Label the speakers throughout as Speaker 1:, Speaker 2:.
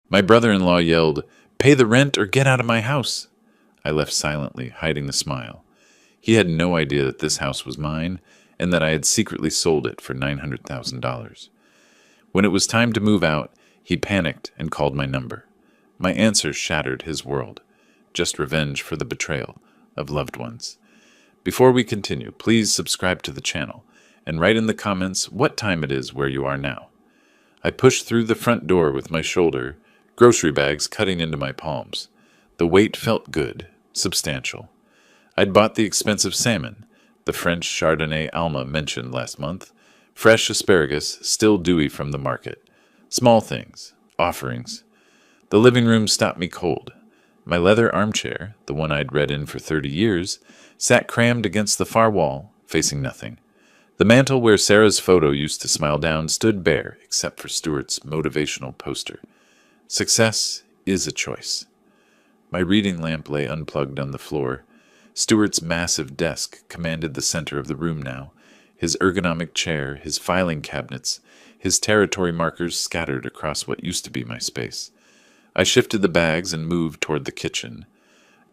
Speaker 1: My brother-in-law yelled, "Pay the rent or get out of my house." I left silently, hiding the smile. He had no idea that this house was mine and that I had secretly sold it for $900,000. When it was time to move out, he panicked and called my number. My answer shattered his world. Just revenge for the betrayal of loved ones. Before we continue, please subscribe to the channel and write in the comments what time it is where you are now. I pushed through the front door with my shoulder, grocery bags cutting into my palms. The weight felt good, substantial. I'd bought the expensive salmon, the French Chardonnay Alma mentioned last month, fresh asparagus still dewy from the market. Small things, offerings. The living room stopped me cold. My leather armchair, the one I'd read in for 30 years, sat crammed against the far wall, facing nothing. The mantel where Sarah's photo used to smile down stood bare except for Stuart's motivational poster. Success is a choice. My reading lamp lay unplugged on the floor. Stuart's massive desk commanded the center of the room now, his ergonomic chair, his filing cabinets, his territory markers scattered across what used to be my space. I shifted the bags and moved toward the kitchen.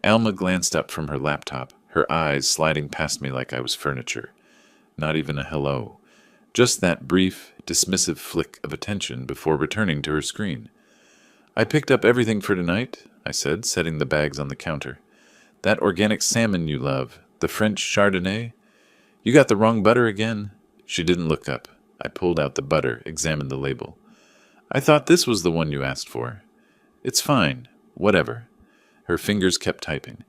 Speaker 1: Alma glanced up from her laptop, her eyes sliding past me like I was furniture. Not even a hello. Just that brief, dismissive flick of attention before returning to her screen. "I picked up everything for tonight," I said, setting the bags on the counter. "That organic salmon you love, the French Chardonnay. You got the wrong butter again." She didn't look up. I pulled out the butter, examined the label. "I thought this was the one you asked for." "It's fine. Whatever." Her fingers kept typing.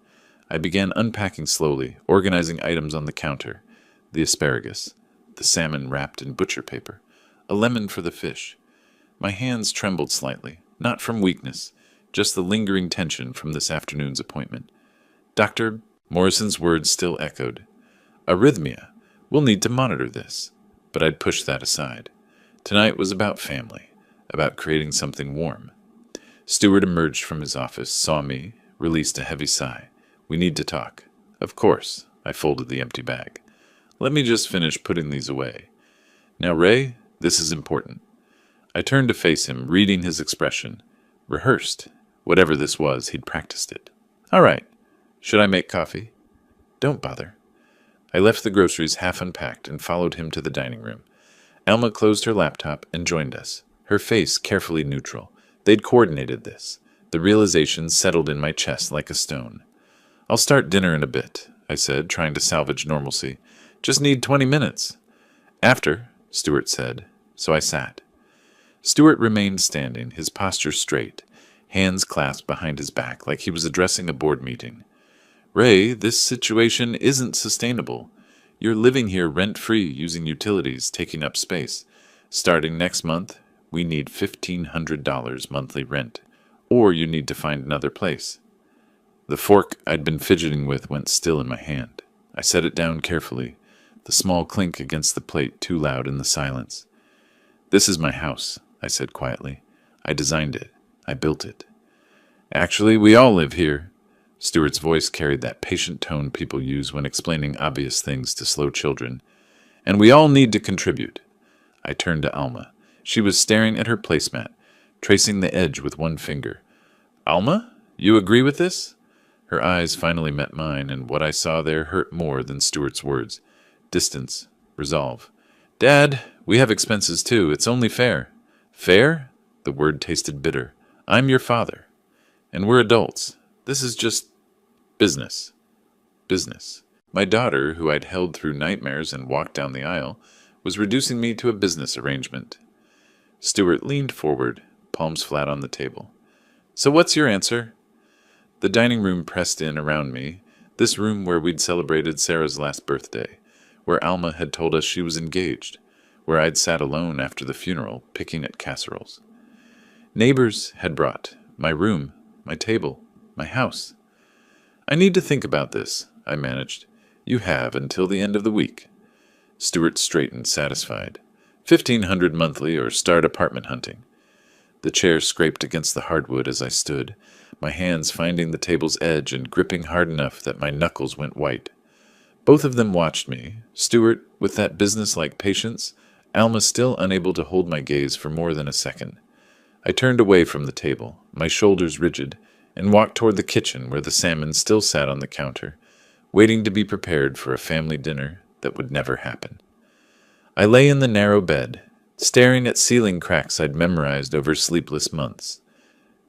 Speaker 1: I began unpacking slowly, organizing items on the counter. The asparagus, the salmon wrapped in butcher paper, a lemon for the fish. My hands trembled slightly, not from weakness, just the lingering tension from this afternoon's appointment. "Dr. Morrison's words still echoed. "Arrhythmia. We'll need to monitor this." But I'd pushed that aside. Tonight was about family, about creating something warm. Stuart emerged from his office, saw me, released a heavy sigh. "We need to talk." "Of course." I folded the empty bag. "Let me just finish putting these away. Now, Ray, this is important." I turned to face him, reading his expression. Rehearsed. Whatever this was, he'd practiced it. "All right. Should I make coffee?" "Don't bother." I left the groceries half unpacked and followed him to the dining room. Alma closed her laptop and joined us, her face carefully neutral. They'd coordinated this. The realization settled in my chest like a stone. "I'll start dinner in a bit," I said, trying to salvage normalcy. "Just need 20 minutes." "After," Stuart said, so I sat. Stuart remained standing, his posture straight, hands clasped behind his back like he was addressing a board meeting. "Ray, this situation isn't sustainable. You're living here rent-free, using utilities, taking up space. Starting next month, we need $1,500 monthly rent, or you need to find another place." The fork I'd been fidgeting with went still in my hand. I set it down carefully, the small clink against the plate too loud in the silence. "This is my house," I said quietly. "I designed it. I built it." "Actually, we all live here." Stuart's voice carried that patient tone people use when explaining obvious things to slow children. "And we all need to contribute." I turned to Alma. She was staring at her placemat, tracing the edge with one finger. "Alma, you agree with this?" Her eyes finally met mine, and what I saw there hurt more than Stuart's words. Distance. Resolve. "Dad, we have expenses too. It's only fair." "Fair?" The word tasted bitter. "I'm your father. And we're adults. This is just business." Business. My daughter, who I'd held through nightmares and walked down the aisle, was reducing me to a business arrangement. Stuart leaned forward, palms flat on the table. "So what's your answer?" The dining room pressed in around me, this room where we'd celebrated Sarah's last birthday, where Alma had told us she was engaged, where I'd sat alone after the funeral, picking at casseroles. Neighbors had brought my room, my table, my house. "I need to think about this," I managed. "You have until the end of the week." Stuart straightened, satisfied. 1,500 monthly or start apartment hunting. The chair scraped against the hardwood as I stood, my hands finding the table's edge and gripping hard enough that my knuckles went white. Both of them watched me, Stuart with that business-like patience, Alma still unable to hold my gaze for more than a second. I turned away from the table, my shoulders rigid, and walked toward the kitchen where the salmon still sat on the counter, waiting to be prepared for a family dinner that would never happen. I lay in the narrow bed, staring at ceiling cracks I'd memorized over sleepless months.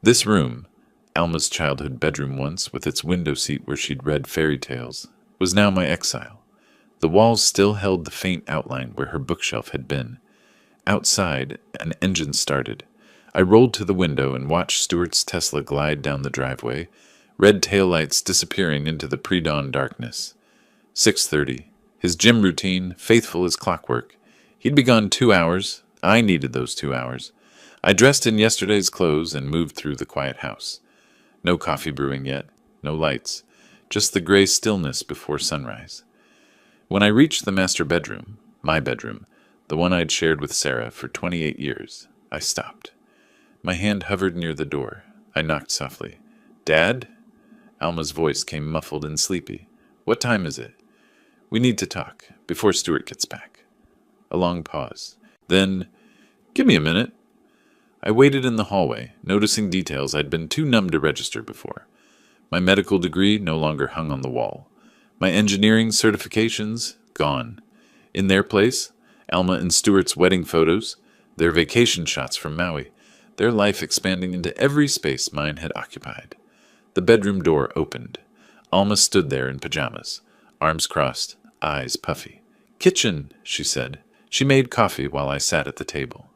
Speaker 1: This room, Alma's childhood bedroom once, with its window seat where she'd read fairy tales, was now my exile. The walls still held the faint outline where her bookshelf had been. Outside, an engine started. I rolled to the window and watched Stuart's Tesla glide down the driveway, red taillights disappearing into the pre-dawn darkness. 6:30. His gym routine, faithful as clockwork. He'd be gone 2 hours. I needed those 2 hours. I dressed in yesterday's clothes and moved through the quiet house. No coffee brewing yet, no lights, just the gray stillness before sunrise. When I reached the master bedroom, my bedroom, the one I'd shared with Sarah for 28 years, I stopped. My hand hovered near the door. I knocked softly. "Dad?" Alma's voice came muffled and sleepy. "What time is it?" "We need to talk, before Stuart gets back." A long pause. Then, "Give me a minute." I waited in the hallway, noticing details I'd been too numb to register before. My medical degree no longer hung on the wall. My engineering certifications, gone. In their place, Alma and Stuart's wedding photos, their vacation shots from Maui, their life expanding into every space mine had occupied. The bedroom door opened. Alma stood there in pajamas, arms crossed, eyes puffy. "Kitchen," she said. She made coffee while I sat at the table.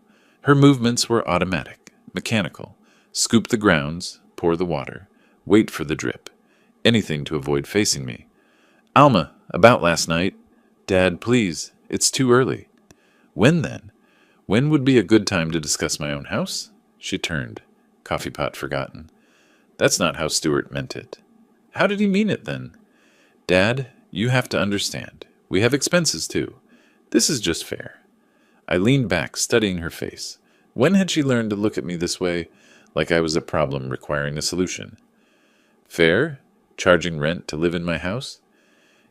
Speaker 1: Her movements were automatic, mechanical. Scoop the grounds, pour the water, wait for the drip. Anything to avoid facing me. "Alma, about last night." "Dad, please, it's too early." "When then? When would be a good time to discuss my own house?" She turned, coffee pot forgotten. "That's not how Stuart meant it." "How did he mean it, then?" "Dad, you have to understand. We have expenses, too. This is just fair." I leaned back, studying her face. When had she learned to look at me this way, like I was a problem requiring a solution? "Fair? Charging rent to live in my house?"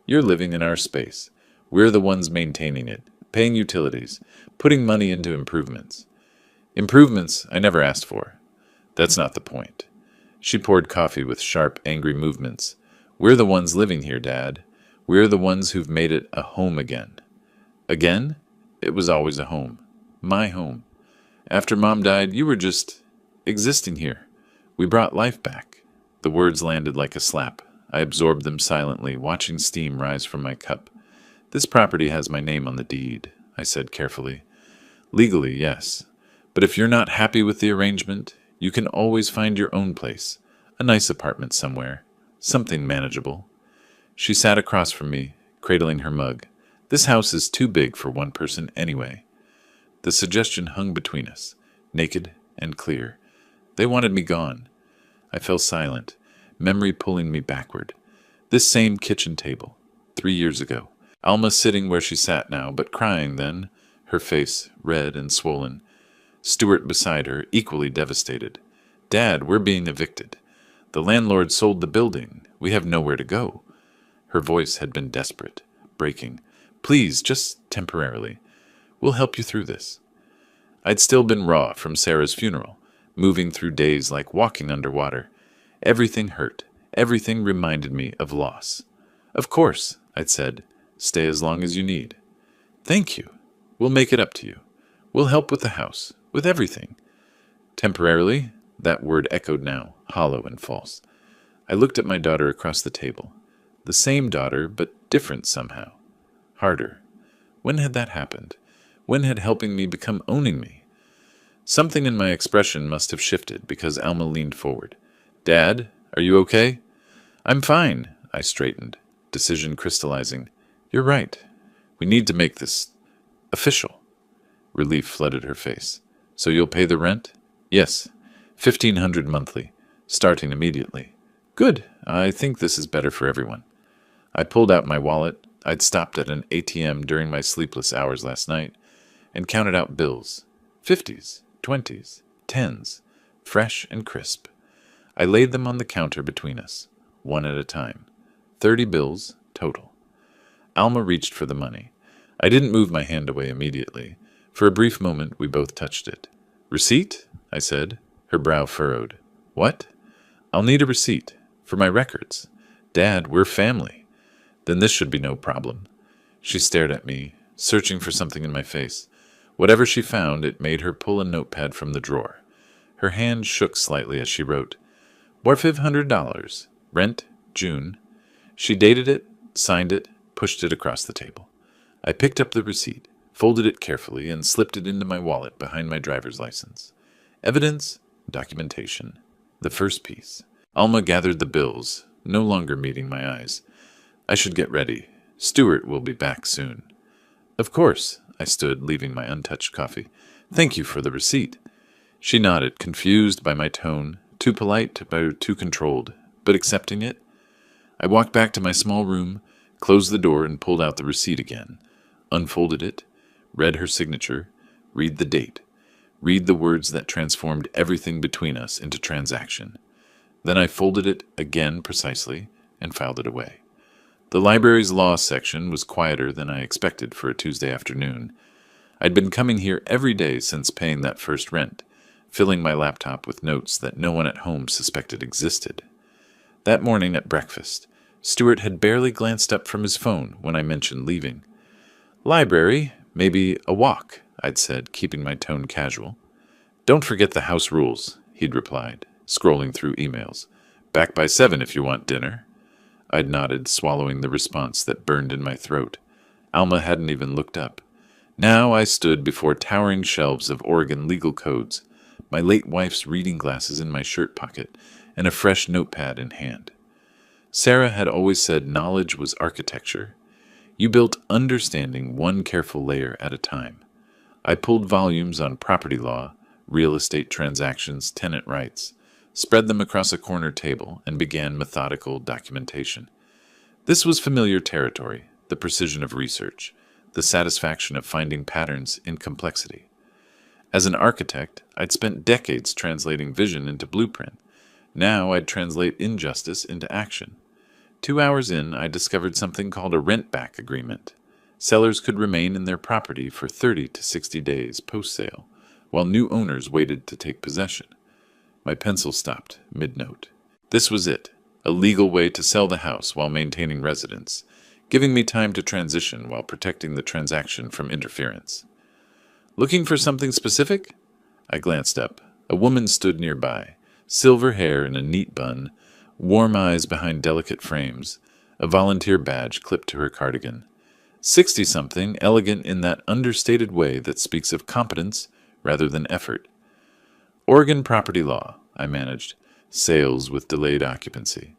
Speaker 1: "You're living in our space. We're the ones maintaining it, paying utilities, putting money into improvements." "Improvements I never asked for." "That's not the point." She poured coffee with sharp, angry movements. "We're the ones living here, Dad. We're the ones who've made it a home again." "Again?" "It was always a home. My home. After Mom died, you were just existing here. We brought life back." The words landed like a slap. I absorbed them silently, watching steam rise from my cup. "This property has my name on the deed," I said carefully. "Legally, yes. But if you're not happy with the arrangement, you can always find your own place. A nice apartment somewhere. Something manageable." She sat across from me, cradling her mug. "This house is too big for one person anyway." The suggestion hung between us, naked and clear. They wanted me gone. I fell silent, memory pulling me backward. This same kitchen table, 3 years ago. Alma sitting where she sat now, but crying then, her face red and swollen. Stuart beside her, equally devastated. "Dad, we're being evicted. The landlord sold the building. We have nowhere to go." Her voice had been desperate, breaking. "Please, just temporarily. We'll help you through this." I'd still been raw from Sarah's funeral, moving through days like walking underwater. Everything hurt. Everything reminded me of loss. "Of course," I'd said. "Stay as long as you need." "Thank you. We'll make it up to you. We'll help with the house, with everything." Temporarily, that word echoed now, hollow and false. I looked at my daughter across the table. The same daughter, but different somehow. Harder. When had that happened? When had helping me become owning me? Something in my expression must have shifted because Alma leaned forward. "Dad, are you okay?" "I'm fine," I straightened, decision crystallizing. "You're right. We need to make this official." Relief flooded her face. "So you'll pay the rent?" "Yes. 1,500 monthly, starting immediately." "Good. I think this is better for everyone." I pulled out my wallet. I'd stopped at an ATM during my sleepless hours last night and counted out bills. 50s, 20s, 10s, fresh and crisp. I laid them on the counter between us, one at a time. 30 bills total. Alma reached for the money. I didn't move my hand away immediately. For a brief moment, we both touched it. Receipt? I said, her brow furrowed. What? I'll need a receipt. For my records. Dad, we're family. Then this should be no problem. She stared at me, searching for something in my face. Whatever she found, it made her pull a notepad from the drawer. Her hand shook slightly as she wrote, "More $500. Rent, June." She dated it, signed it, pushed it across the table. I picked up the receipt, folded it carefully, and slipped it into my wallet behind my driver's license. Evidence, documentation. The first piece. Alma gathered the bills, no longer meeting my eyes. I should get ready. Stuart will be back soon. Of course, I stood, leaving my untouched coffee. Thank you for the receipt. She nodded, confused by my tone, too polite but too controlled, but accepting it. I walked back to my small room, closed the door, and pulled out the receipt again. Unfolded it, read her signature, read the date, read the words that transformed everything between us into transaction. Then I folded it again precisely and filed it away. The library's law section was quieter than I expected for a Tuesday afternoon. I'd been coming here every day since paying that first rent, filling my laptop with notes that no one at home suspected existed. That morning at breakfast, Stuart had barely glanced up from his phone when I mentioned leaving. Library, maybe a walk, I'd said, keeping my tone casual. Don't forget the house rules, he'd replied, scrolling through emails. Back by 7 if you want dinner. I'd nodded, swallowing the response that burned in my throat. Alma hadn't even looked up. Now I stood before towering shelves of Oregon legal codes, my late wife's reading glasses in my shirt pocket, and a fresh notepad in hand. Sarah had always said knowledge was architecture. You built understanding one careful layer at a time. I pulled volumes on property law, real estate transactions, tenant rights, spread them across a corner table, and began methodical documentation. This was familiar territory, the precision of research, the satisfaction of finding patterns in complexity. As an architect, I'd spent decades translating vision into blueprint. Now I'd translate injustice into action. 2 hours in, I discovered something called a rent-back agreement. Sellers could remain in their property for 30 to 60 days post-sale, while new owners waited to take possession. My pencil stopped mid-note. This was it, a legal way to sell the house while maintaining residence, giving me time to transition while protecting the transaction from interference. Looking for something specific? I glanced up. A woman stood nearby, silver hair in a neat bun, warm eyes behind delicate frames, a volunteer badge clipped to her cardigan. 60-something, elegant in that understated way that speaks of competence rather than effort. Oregon property law, I managed. Sales with delayed occupancy.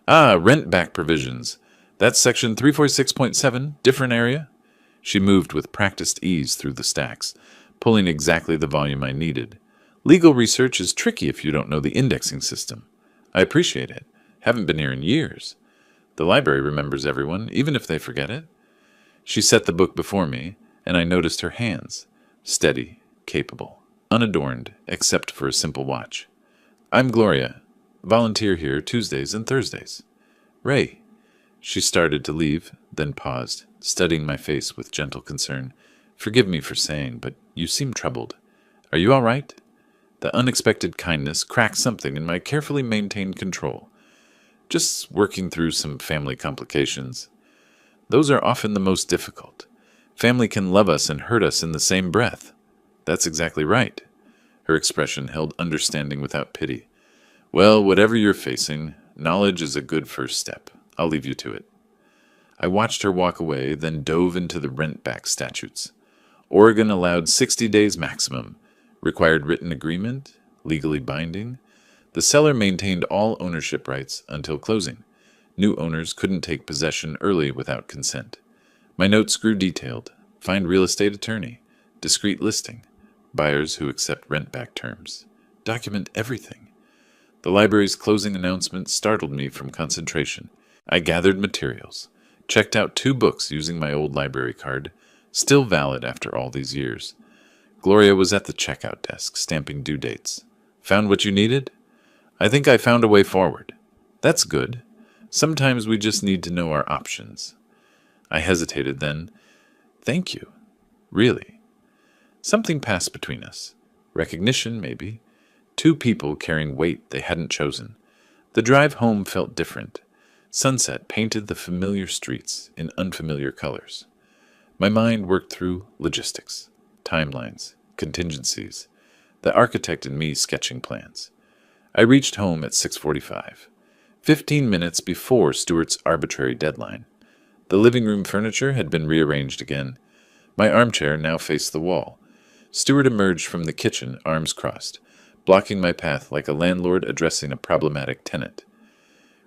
Speaker 1: Rent-back provisions. That's section 346.7, different area. She moved with practiced ease through the stacks, pulling exactly the volume I needed. Legal research is tricky if you don't know the indexing system. I appreciate it. Haven't been here in years. The library remembers everyone, even if they forget it. She set the book before me, and I noticed her hands. Steady, capable, unadorned, except for a simple watch. I'm Gloria. Volunteer here Tuesdays and Thursdays. Ray. She started to leave, then paused, studying my face with gentle concern. Forgive me for saying, but you seem troubled. Are you all right? The unexpected kindness cracked something in my carefully maintained control. Just working through some family complications. Those are often the most difficult. Family can love us and hurt us in the same breath. That's exactly right. Her expression held understanding without pity. Well, whatever you're facing, knowledge is a good first step. I'll leave you to it. I watched her walk away, then dove into the rent-back statutes. Oregon allowed 60 days maximum, required written agreement, legally binding. The seller maintained all ownership rights until closing. New owners couldn't take possession early without consent. My notes grew detailed. Find real estate attorney. Discreet listing. Buyers who accept rent-back terms. Document everything. The library's closing announcement startled me from concentration. I gathered materials. Checked out 2 books using my old library card, still valid after all these years. Gloria was at the checkout desk, stamping due dates. Found what you needed? I think I found a way forward. That's good. Sometimes we just need to know our options. I hesitated then. Thank you. Really. Something passed between us. Recognition, maybe. Two people carrying weight they hadn't chosen. The drive home felt different. Sunset painted the familiar streets in unfamiliar colors. My mind worked through logistics, timelines, contingencies, the architect in me sketching plans. I reached home at 6:45, 15 minutes before Stuart's arbitrary deadline. The living room furniture had been rearranged again. My armchair now faced the wall. Stuart emerged from the kitchen, arms crossed, blocking my path like a landlord addressing a problematic tenant.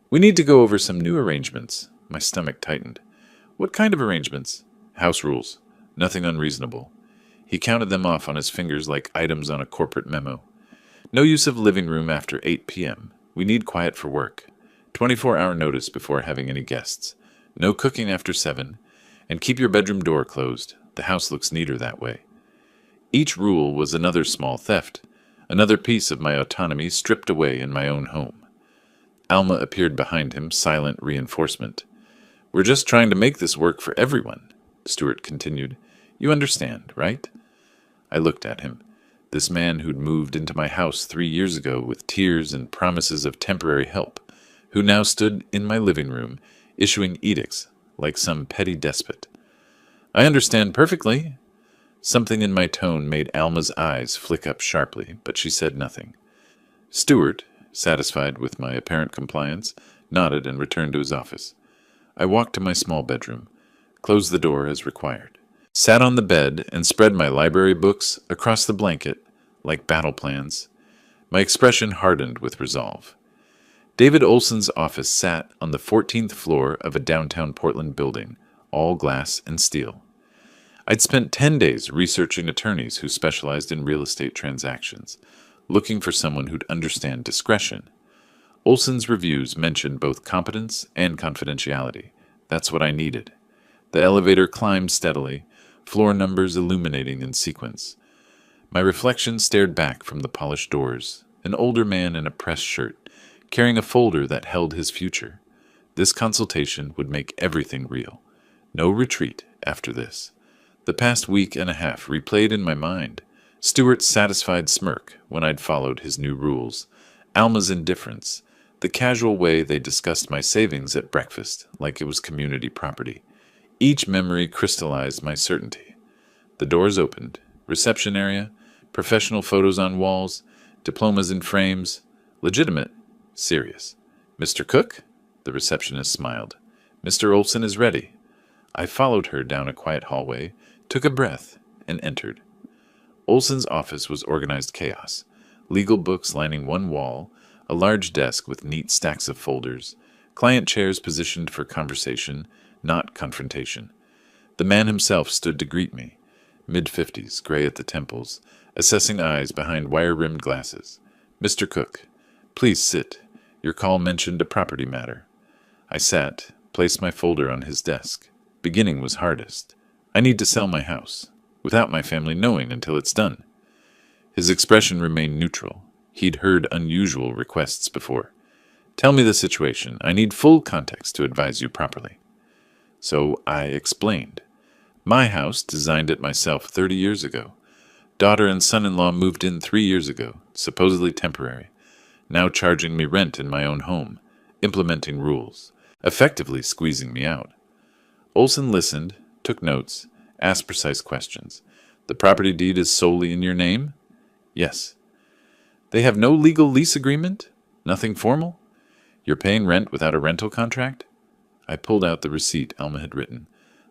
Speaker 1: "We need to go over some new arrangements." My stomach tightened. "What kind of arrangements?" "House rules. Nothing unreasonable." He counted them off on his fingers like items on a corporate memo. "No use of living room after 8 p.m. We need quiet for work. 24-hour notice before having any guests. No cooking after 7. And keep your bedroom door closed. The house looks neater that way." Each rule was another small theft, another piece of my autonomy stripped away in my own home. Alma appeared behind him, silent reinforcement. "We're just trying to make this work for everyone," Stuart continued. "You understand, right?" I looked at him. This man who'd moved into my house 3 years ago with tears and promises of temporary help, who now stood in my living room, issuing edicts like some petty despot. "I understand perfectly." Something in my tone made Alma's eyes flick up sharply, but she said nothing. Stuart, satisfied with my apparent compliance, nodded and returned to his office. I walked to my small bedroom, closed the door as required, sat on the bed and spread my library books across the blanket like battle plans. My expression hardened with resolve. David Olson's office sat on the 14th floor of a downtown Portland building, all glass and steel. I'd spent 10 days researching attorneys who specialized in real estate transactions, looking for someone who'd understand discretion. Olson's reviews mentioned both competence and confidentiality. That's what I needed. The elevator climbed steadily, floor numbers illuminating in sequence. My reflection stared back from the polished doors, an older man in a pressed shirt, carrying a folder that held his future. This consultation would make everything real. No retreat after this. The past week and a half replayed in my mind. Stuart's satisfied smirk when I'd followed his new rules, Alma's indifference, the casual way they discussed my savings at breakfast like it was community property. Each memory crystallized my certainty. The doors opened. Reception area, professional photos on walls, diplomas in frames. Legitimate, serious. "Mr. Cook?" The receptionist smiled. "Mr. Olson is ready." I followed her down a quiet hallway, took a breath, and entered. Olson's office was organized chaos. Legal books lining one wall, a large desk with neat stacks of folders, client chairs positioned for conversation, not confrontation. The man himself stood to greet me, mid-50s, gray at the temples, assessing eyes behind wire-rimmed glasses. "Mr. Cook, please sit. Your call mentioned a property matter." I sat, placed my folder on his desk. Beginning was hardest. I need to sell my house, without my family knowing until it's done. His expression remained neutral. He'd heard unusual requests before. "Tell me the situation. I need full context to advise you properly." So I explained. My house, designed it myself 30 years ago. Daughter and son-in-law moved in 3 years ago, supposedly temporary. Now charging me rent in my own home, implementing rules, effectively squeezing me out. Olson listened, took notes, asked precise questions. "The property deed is solely in your name?" "Yes." "They have no legal lease agreement? Nothing formal? You're paying rent without a rental contract?" I pulled out the receipt Alma had written,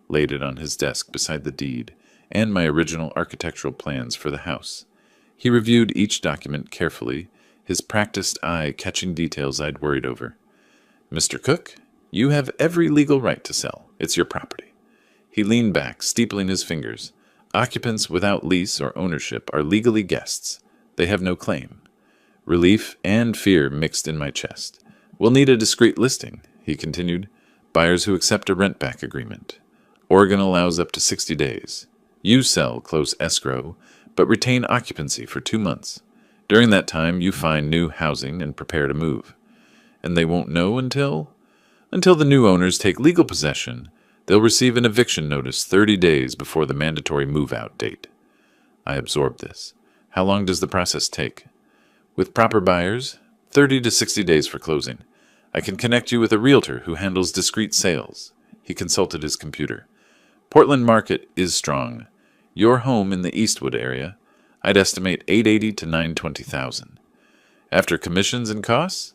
Speaker 1: laid it on his desk beside the deed, and my original architectural plans for the house. He reviewed each document carefully, his practiced eye catching details I'd worried over. "Mr. Cook, you have every legal right to sell. It's your property." He leaned back, steepling his fingers. "Occupants without lease or ownership are legally guests. They have no claim." Relief and fear mixed in my chest. "We'll need a discreet listing," he continued. "Buyers who accept a rent-back agreement. Oregon allows up to 60 days. You sell close escrow, but retain occupancy for 2 months. During that time, you find new housing and prepare to move. And they won't know until the new owners take legal possession. They'll receive an eviction notice 30 days before the mandatory move-out date." I absorbed this. How long does the process take? With proper buyers, 30 to 60 days for closing. I can connect you with a realtor who handles discreet sales. He consulted his computer. Portland market is strong. Your home in the Eastwood area, I'd estimate 880 to 920,000. After commissions and costs,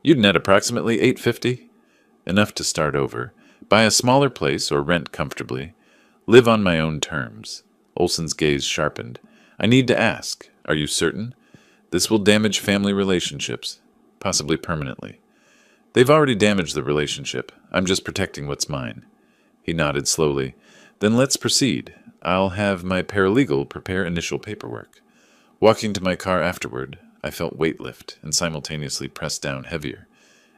Speaker 1: you'd net approximately 850. Enough to start over, buy a smaller place or rent comfortably, live on my own terms. Olson's gaze sharpened. I need to ask, are you certain? This will damage family relationships, possibly permanently. They've already damaged the relationship. I'm just protecting what's mine. He nodded slowly. Then let's proceed. I'll have my paralegal prepare initial paperwork. Walking to my car afterward, I felt weight lift and simultaneously pressed down heavier.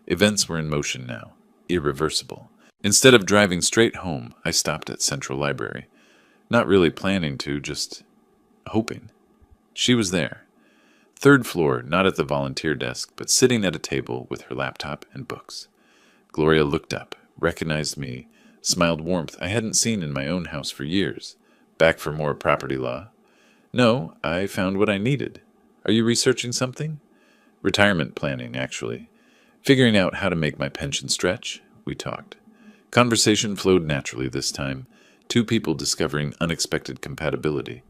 Speaker 1: Events were in motion now, irreversible. Instead of driving straight home, I stopped at Central Library. Not really planning to, just hoping. She was there. Third floor, not at the volunteer desk, but sitting at a table with her laptop and books. Gloria looked up, recognized me, smiled warmth I hadn't seen in my own house for years. Back for more property law? No, I found what I needed. Are you researching something? Retirement planning, actually. Figuring out how to make my pension stretch, we talked. Conversation flowed naturally this time, two people discovering unexpected compatibility.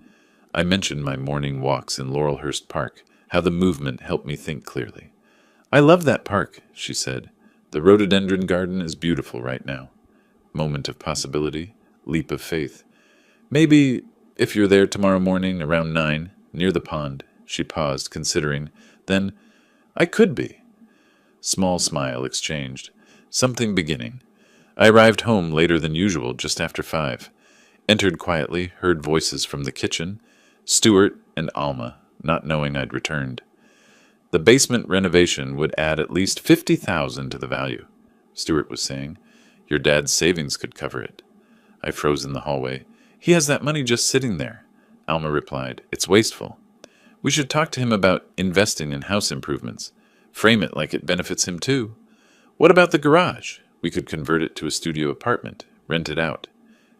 Speaker 1: I mentioned my morning walks in Laurelhurst Park, how the movement helped me think clearly. I love that park, she said. The rhododendron garden is beautiful right now. Moment of possibility, leap of faith. Maybe if you're there tomorrow morning around 9, near the pond. She paused, considering. Then, I could be. Small smile exchanged. Something beginning. I arrived home later than usual, just after 5. Entered quietly, heard voices from the kitchen. Stuart and Alma, not knowing I'd returned. The basement renovation would add at least $50,000 to the value, Stuart was saying. Your dad's savings could cover it. I froze in the hallway. He has that money just sitting there. Alma replied. It's wasteful. We should talk to him about investing in house improvements. Frame it like it benefits him too. What about the garage? We could convert it to a studio apartment, rent it out.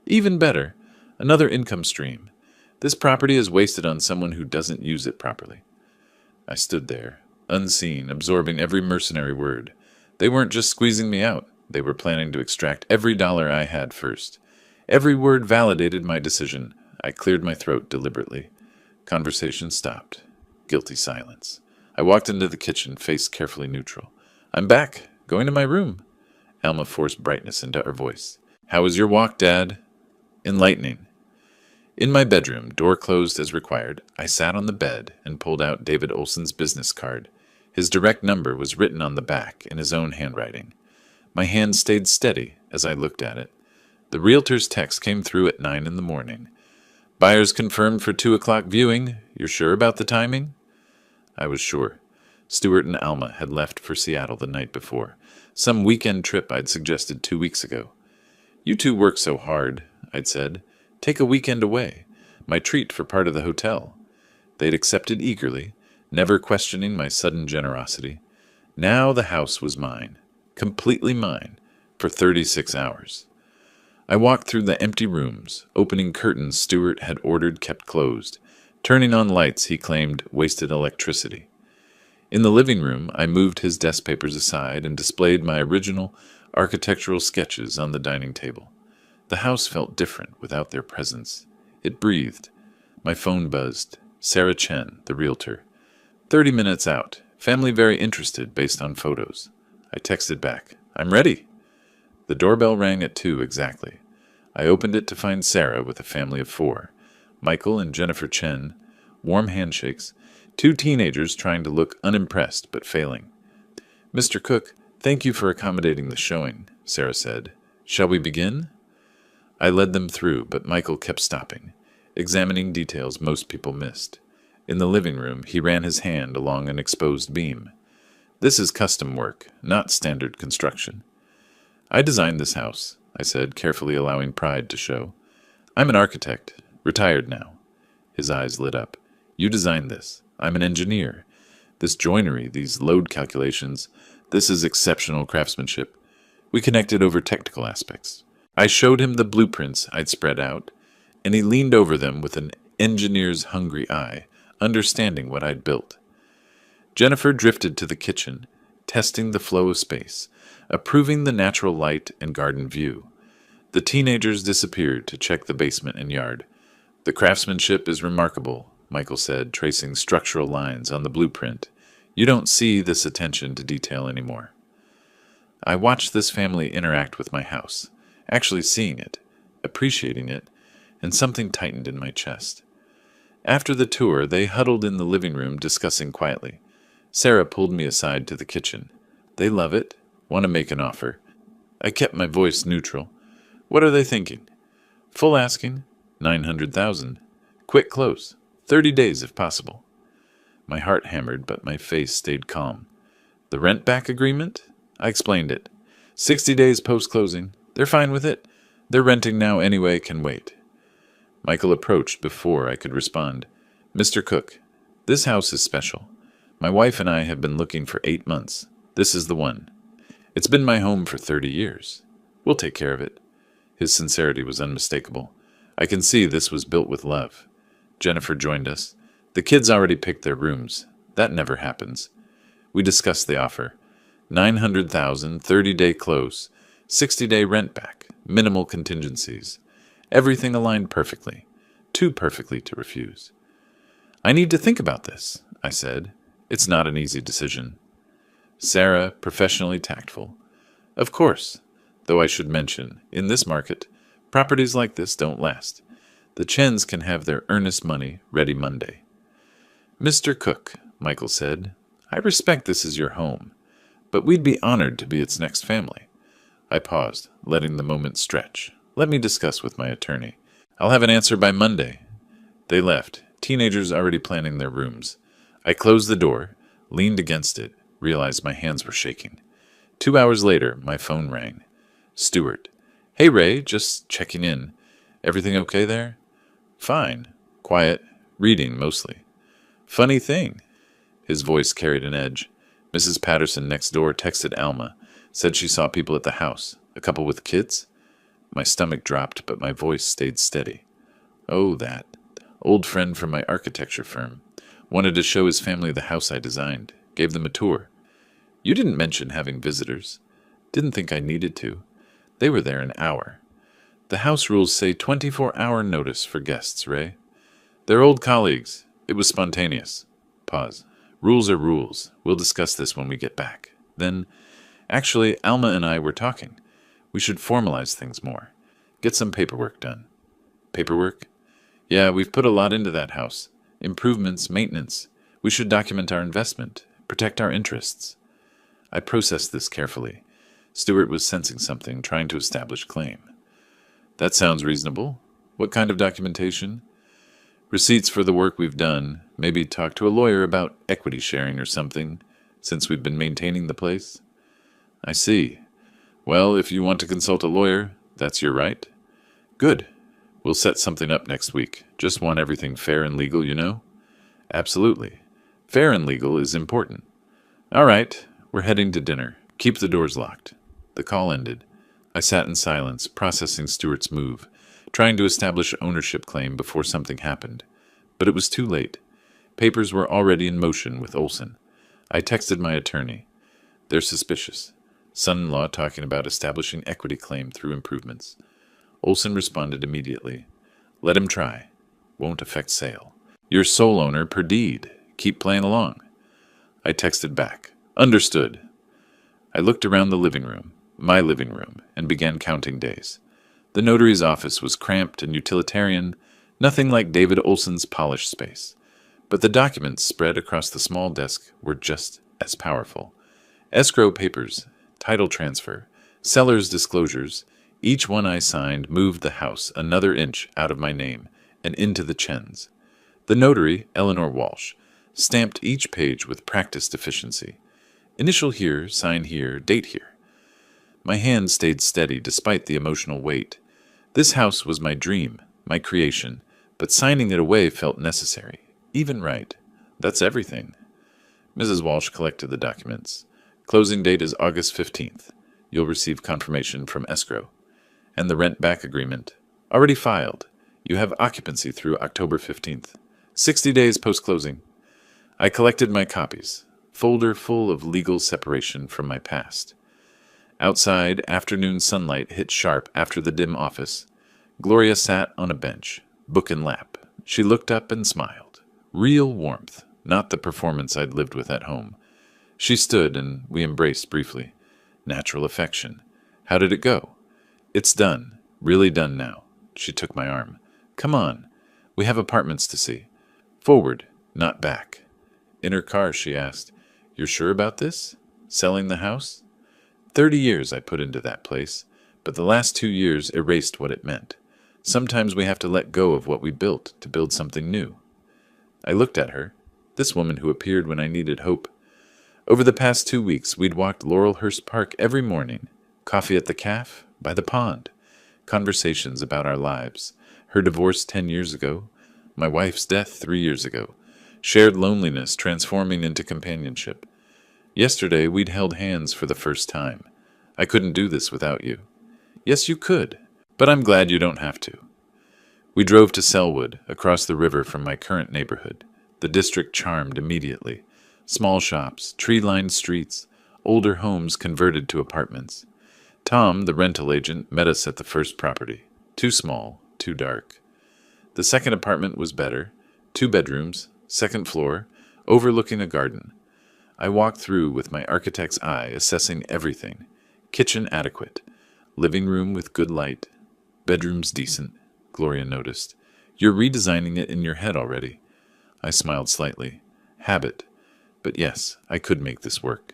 Speaker 1: Even better, another income stream. This property is wasted on someone who doesn't use it properly. I stood there, unseen, absorbing every mercenary word. They weren't just squeezing me out. They were planning to extract every dollar I had first. Every word validated my decision. I cleared my throat deliberately. Conversation stopped. Guilty silence. I walked into the kitchen, face carefully neutral. I'm back. Going to my room. Alma forced brightness into her voice. How was your walk, Dad? Enlightening. In my bedroom, door closed as required, I sat on the bed and pulled out David Olson's business card. His direct number was written on the back in his own handwriting. My hand stayed steady as I looked at it. The realtor's text came through at 9 in the morning. Buyers confirmed for 2 o'clock viewing. You're sure about the timing? I was sure. Stuart and Alma had left for Seattle the night before. Some weekend trip I'd suggested 2 weeks ago. You two work so hard, I'd said. Take a weekend away. My treat for part of the hotel. They'd accepted eagerly, never questioning my sudden generosity. Now the house was mine. Completely mine. For 36 hours. I walked through the empty rooms, opening curtains Stuart had ordered kept closed, turning on lights he claimed wasted electricity. In the living room, I moved his desk papers aside and displayed my original architectural sketches on the dining table. The house felt different without their presence. It breathed. My phone buzzed. Sarah Chen, the realtor. 30 minutes out. Family very interested based on photos. I texted back. I'm ready. The doorbell rang at 2 exactly. I opened it to find Sarah with a family of 4. Michael and Jennifer Chen, warm handshakes, 2 teenagers trying to look unimpressed but failing. Mr. Cook, thank you for accommodating the showing, Sarah said. Shall we begin? I led them through, but Michael kept stopping, examining details most people missed. In the living room, he ran his hand along an exposed beam. This is custom work, not standard construction. I designed this house, I said, carefully allowing pride to show. I'm an architect, retired now. His eyes lit up. You designed this. I'm an engineer. This joinery, these load calculations, this is exceptional craftsmanship. We connected over technical aspects. I showed him the blueprints I'd spread out, and he leaned over them with an engineer's hungry eye. understanding what I'd built. Jennifer drifted to the kitchen, testing the flow of space, approving the natural light and garden view. The teenagers disappeared to check the basement and yard. The craftsmanship is remarkable, Michael said, tracing structural lines on the blueprint. You don't see this attention to detail anymore. I watched this family interact with my house, actually seeing it, appreciating it, and something tightened in my chest. After the tour, they huddled in the living room discussing quietly. Sarah pulled me aside to the kitchen. They love it, want to make an offer. I kept my voice neutral. What are they thinking? Full asking, 900,000. Quick close, 30 days if possible. My heart hammered, but my face stayed calm. The rent-back agreement? I explained it. 60 days post-closing. They're fine with it. They're renting now anyway, can wait. Michael approached before I could respond. Mr. Cook, this house is special. My wife and I have been looking for 8 months. This is the one. It's been my home for 30 years. We'll take care of it. His sincerity was unmistakable. I can see this was built with love. Jennifer joined us. The kids already picked their rooms. That never happens. We discussed the offer. 900,000, 30-day close, 60-day rent back, minimal contingencies. Everything aligned perfectly. Too perfectly to refuse. I need to think about this, I said. It's not an easy decision. Sarah, professionally tactful. Of course, though I should mention, in this market, properties like this don't last. The Chens can have their earnest money ready Monday. Mr. Cook, Michael said, I respect this is your home, but we'd be honored to be its next family. I paused, letting the moment stretch. Let me discuss with my attorney. I'll have an answer by Monday. They left, teenagers already planning their rooms. I closed the door, leaned against it, realized my hands were shaking. 2 hours later, my phone rang. Stuart. Hey, Ray, just checking in. Everything okay there? Fine. Quiet. Reading, mostly. Funny thing. His voice carried an edge. Mrs. Patterson next door texted Alma. Said she saw people at the house. A couple with kids? My stomach dropped, but my voice stayed steady. Oh, that. Old friend from my architecture firm. Wanted to show his family the house I designed. Gave them a tour. You didn't mention having visitors. Didn't think I needed to. They were there an hour. The house rules say 24-hour notice for guests, Ray. They're old colleagues. It was spontaneous. Pause. Rules are rules. We'll discuss this when we get back. Then, actually, Alma and I were talking. We should formalize things more. Get some paperwork done. Paperwork? Yeah, we've put a lot into that house. Improvements, maintenance. We should document our investment, protect our interests. I processed this carefully. Stuart was sensing something, trying to establish claim. That sounds reasonable. What kind of documentation? Receipts for the work we've done. Maybe talk to a lawyer about equity sharing or something, since we've been maintaining the place. I see. Well, if you want to consult a lawyer, that's your right. Good. We'll set something up next week. Just want everything fair and legal, you know? Absolutely. Fair and legal is important. All right, we're heading to dinner. Keep the doors locked. The call ended. I sat in silence, processing Stuart's move, trying to establish ownership claim before something happened. But it was too late. Papers were already in motion with Olson. I texted my attorney. They're suspicious. Son-in-law talking about establishing equity claim through improvements. Olson responded immediately. Let him try. Won't affect sale. You're sole owner per deed. Keep playing along. I texted back. Understood. I looked around the living room, my living room, and began counting days. The notary's office was cramped and utilitarian, nothing like David Olson's polished space. But the documents spread across the small desk were just as powerful. Escrow papers, title transfer, seller's disclosures, each one I signed moved the house another inch out of my name and into the Chens. The notary, Eleanor Walsh, stamped each page with practiced efficiency. Initial here, sign here, date here. My hand stayed steady despite the emotional weight. This house was my dream, my creation, but signing it away felt necessary, even right. That's everything. Mrs. Walsh collected the documents. Closing date is August 15th. You'll receive confirmation from escrow. And the rent-back agreement. Already filed. You have occupancy through October 15th. 60 days post-closing. I collected my copies, folder full of legal separation from my past. Outside, afternoon sunlight hit sharp after the dim office. Gloria sat on a bench, book in lap. She looked up and smiled. Real warmth, not the performance I'd lived with at home. She stood and we embraced briefly. Natural affection. How did it go? It's done. Really done now. She took my arm. Come on. We have apartments to see. Forward, not back. In her car, she asked, You're sure about this? Selling the house? 30 years I put into that place, but the last 2 years erased what it meant. Sometimes we have to let go of what we built to build something new. I looked at her, this woman who appeared when I needed hope. Over the past 2 weeks, we'd walked Laurelhurst Park every morning, coffee at the cafe, by the pond, conversations about our lives, her divorce 10 years ago, my wife's death 3 years ago, shared loneliness transforming into companionship. Yesterday, we'd held hands for the first time. I couldn't do this without you. Yes, you could, but I'm glad you don't have to. We drove to Selwood, across the river from my current neighborhood. The district charmed immediately. Small shops, tree-lined streets, older homes converted to apartments. Tom, the rental agent, met us at the first property. Too small, too dark. The second apartment was better. 2 bedrooms, second floor, overlooking a garden. I walked through with my architect's eye, assessing everything. Kitchen adequate. Living room with good light. Bedrooms decent, Gloria noticed. You're redesigning it in your head already. I smiled slightly. Habit. But yes, I could make this work.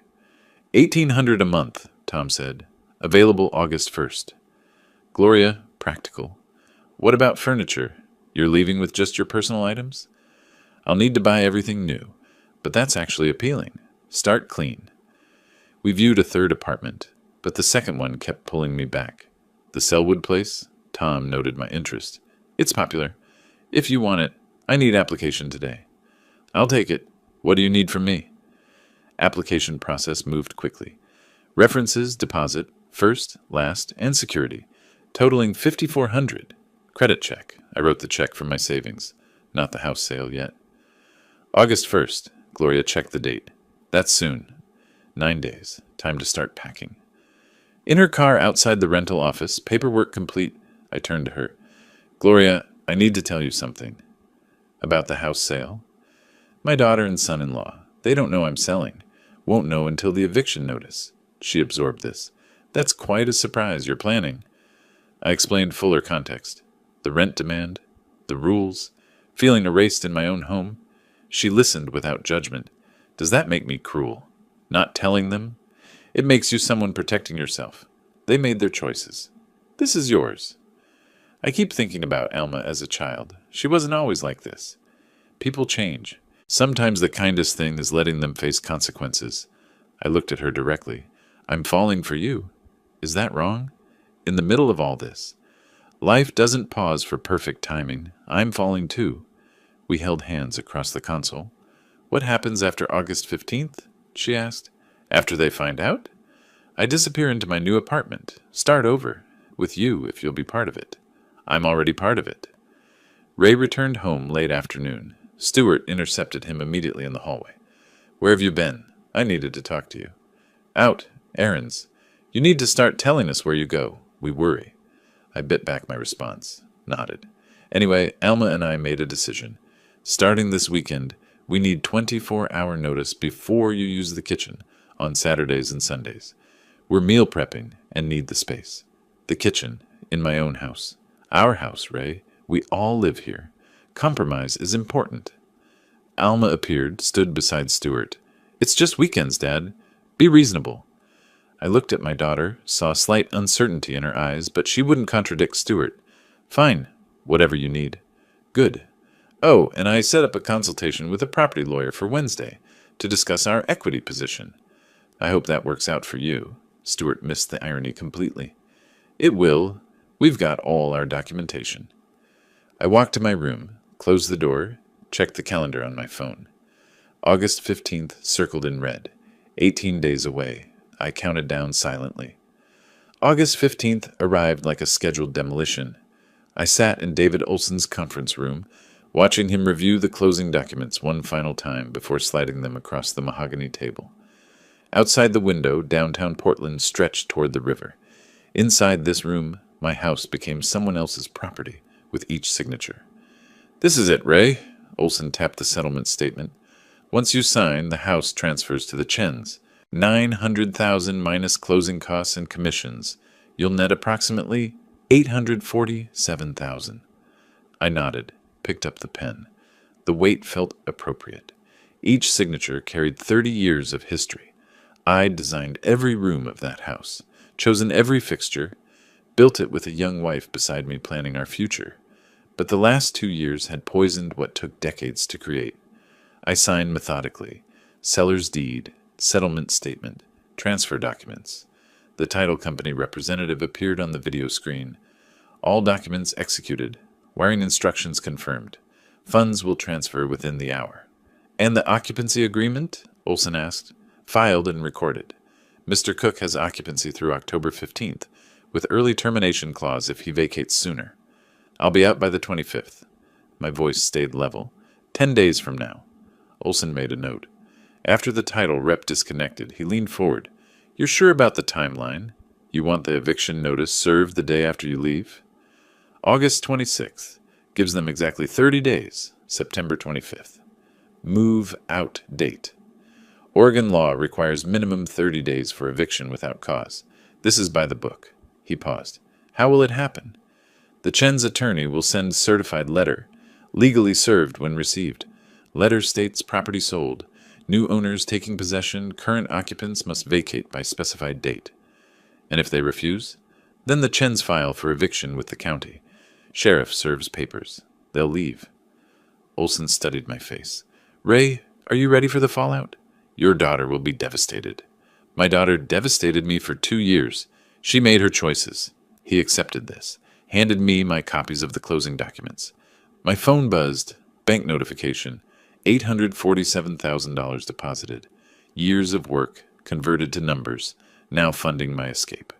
Speaker 1: $1,800 a month, Tom said. Available August 1st. Gloria, practical. What about furniture? You're leaving with just your personal items? I'll need to buy everything new, but that's actually appealing. Start clean. We viewed a third apartment, but the second one kept pulling me back. The Selwood place? Tom noted my interest. It's popular. If you want it, I need application today. I'll take it. What do you need from me? Application process moved quickly. References, deposit, first, last, and security, totaling $5,400. Credit check. I wrote the check from my savings. Not the house sale yet. August 1st. Gloria checked the date. That's soon. 9 days. Time to start packing. In her car outside the rental office, paperwork complete, I turned to her. Gloria, I need to tell you something. About the house sale? My daughter and son-in-law. They don't know I'm selling. Won't know until the eviction notice. She absorbed this. That's quite a surprise you're planning. I explained fuller context. The rent demand, the rules, feeling erased in my own home. She listened without judgment. Does that make me cruel? Not telling them? It makes you someone protecting yourself. They made their choices. This is yours. I keep thinking about Alma as a child. She wasn't always like this. People change. Sometimes the kindest thing is letting them face consequences. I looked at her directly. I'm falling for you. Is that wrong? In the middle of all this. Life doesn't pause for perfect timing. I'm falling too. We held hands across the console. What happens after August 15th? She asked. After they find out? I disappear into my new apartment. Start over. With you, if you'll be part of it. I'm already part of it. Ray returned home late afternoon. Stuart intercepted him immediately in the hallway. Where have you been? I needed to talk to you. Out. Errands. You need to start telling us where you go. We worry. I bit back my response. Nodded. Anyway, Alma and I made a decision. Starting this weekend, we need 24-hour notice before you use the kitchen on Saturdays and Sundays. We're meal prepping and need the space. The kitchen, in my own house. Our house, Ray. We all live here. Compromise is important. Alma appeared, stood beside Stuart. It's just weekends, Dad. Be reasonable. I looked at my daughter, saw slight uncertainty in her eyes, but she wouldn't contradict Stuart. Fine. Whatever you need. Good. Oh, and I set up a consultation with a property lawyer for Wednesday to discuss our equity position. I hope that works out for you. Stuart missed the irony completely. It will. We've got all our documentation. I walked to my room, closed the door, checked the calendar on my phone. August 15th circled in red. 18 days away. I counted down silently. August 15th arrived like a scheduled demolition. I sat in David Olson's conference room, watching him review the closing documents one final time before sliding them across the mahogany table. Outside the window, downtown Portland stretched toward the river. Inside this room, my house became someone else's property with each signature. "This is it, Ray." Olson tapped the settlement statement. "Once you sign, the house transfers to the Chens. 900,000 minus closing costs and commissions. You'll net approximately 847,000. I nodded, picked up the pen. The weight felt appropriate. Each signature carried 30 years of history. I'd designed every room of that house, chosen every fixture, built it with a young wife beside me planning our future. But the last 2 years had poisoned what took decades to create. I signed methodically. Seller's deed, settlement statement, transfer documents. The title company representative appeared on the video screen. All documents executed. Wiring instructions confirmed. Funds will transfer within the hour. "And the occupancy agreement?" Olson asked. "Filed and recorded. Mr. Cook has occupancy through October 15th, with early termination clause if he vacates sooner. I'll be out by the 25th. My voice stayed level. 10 days from now. Olson made a note. After the title rep disconnected, he leaned forward. "You're sure about the timeline? You want the eviction notice served the day after you leave?" "August 26th. Gives them exactly 30 days. September 25th. Move out date. Oregon law requires minimum 30 days for eviction without cause. This is by the book." He paused. "How will it happen?" "The Chen's attorney will send certified letter, legally served when received. Letter states property sold. New owners taking possession, current occupants must vacate by specified date. And if they refuse, then the Chen's file for eviction with the county. Sheriff serves papers. They'll leave." Olson studied my face. "Ray, are you ready for the fallout? Your daughter will be devastated." "My daughter devastated me for 2 years. She made her choices." He accepted this, handed me my copies of the closing documents. My phone buzzed. Bank notification. $847,000 deposited. Years of work, converted to numbers, now funding my escape.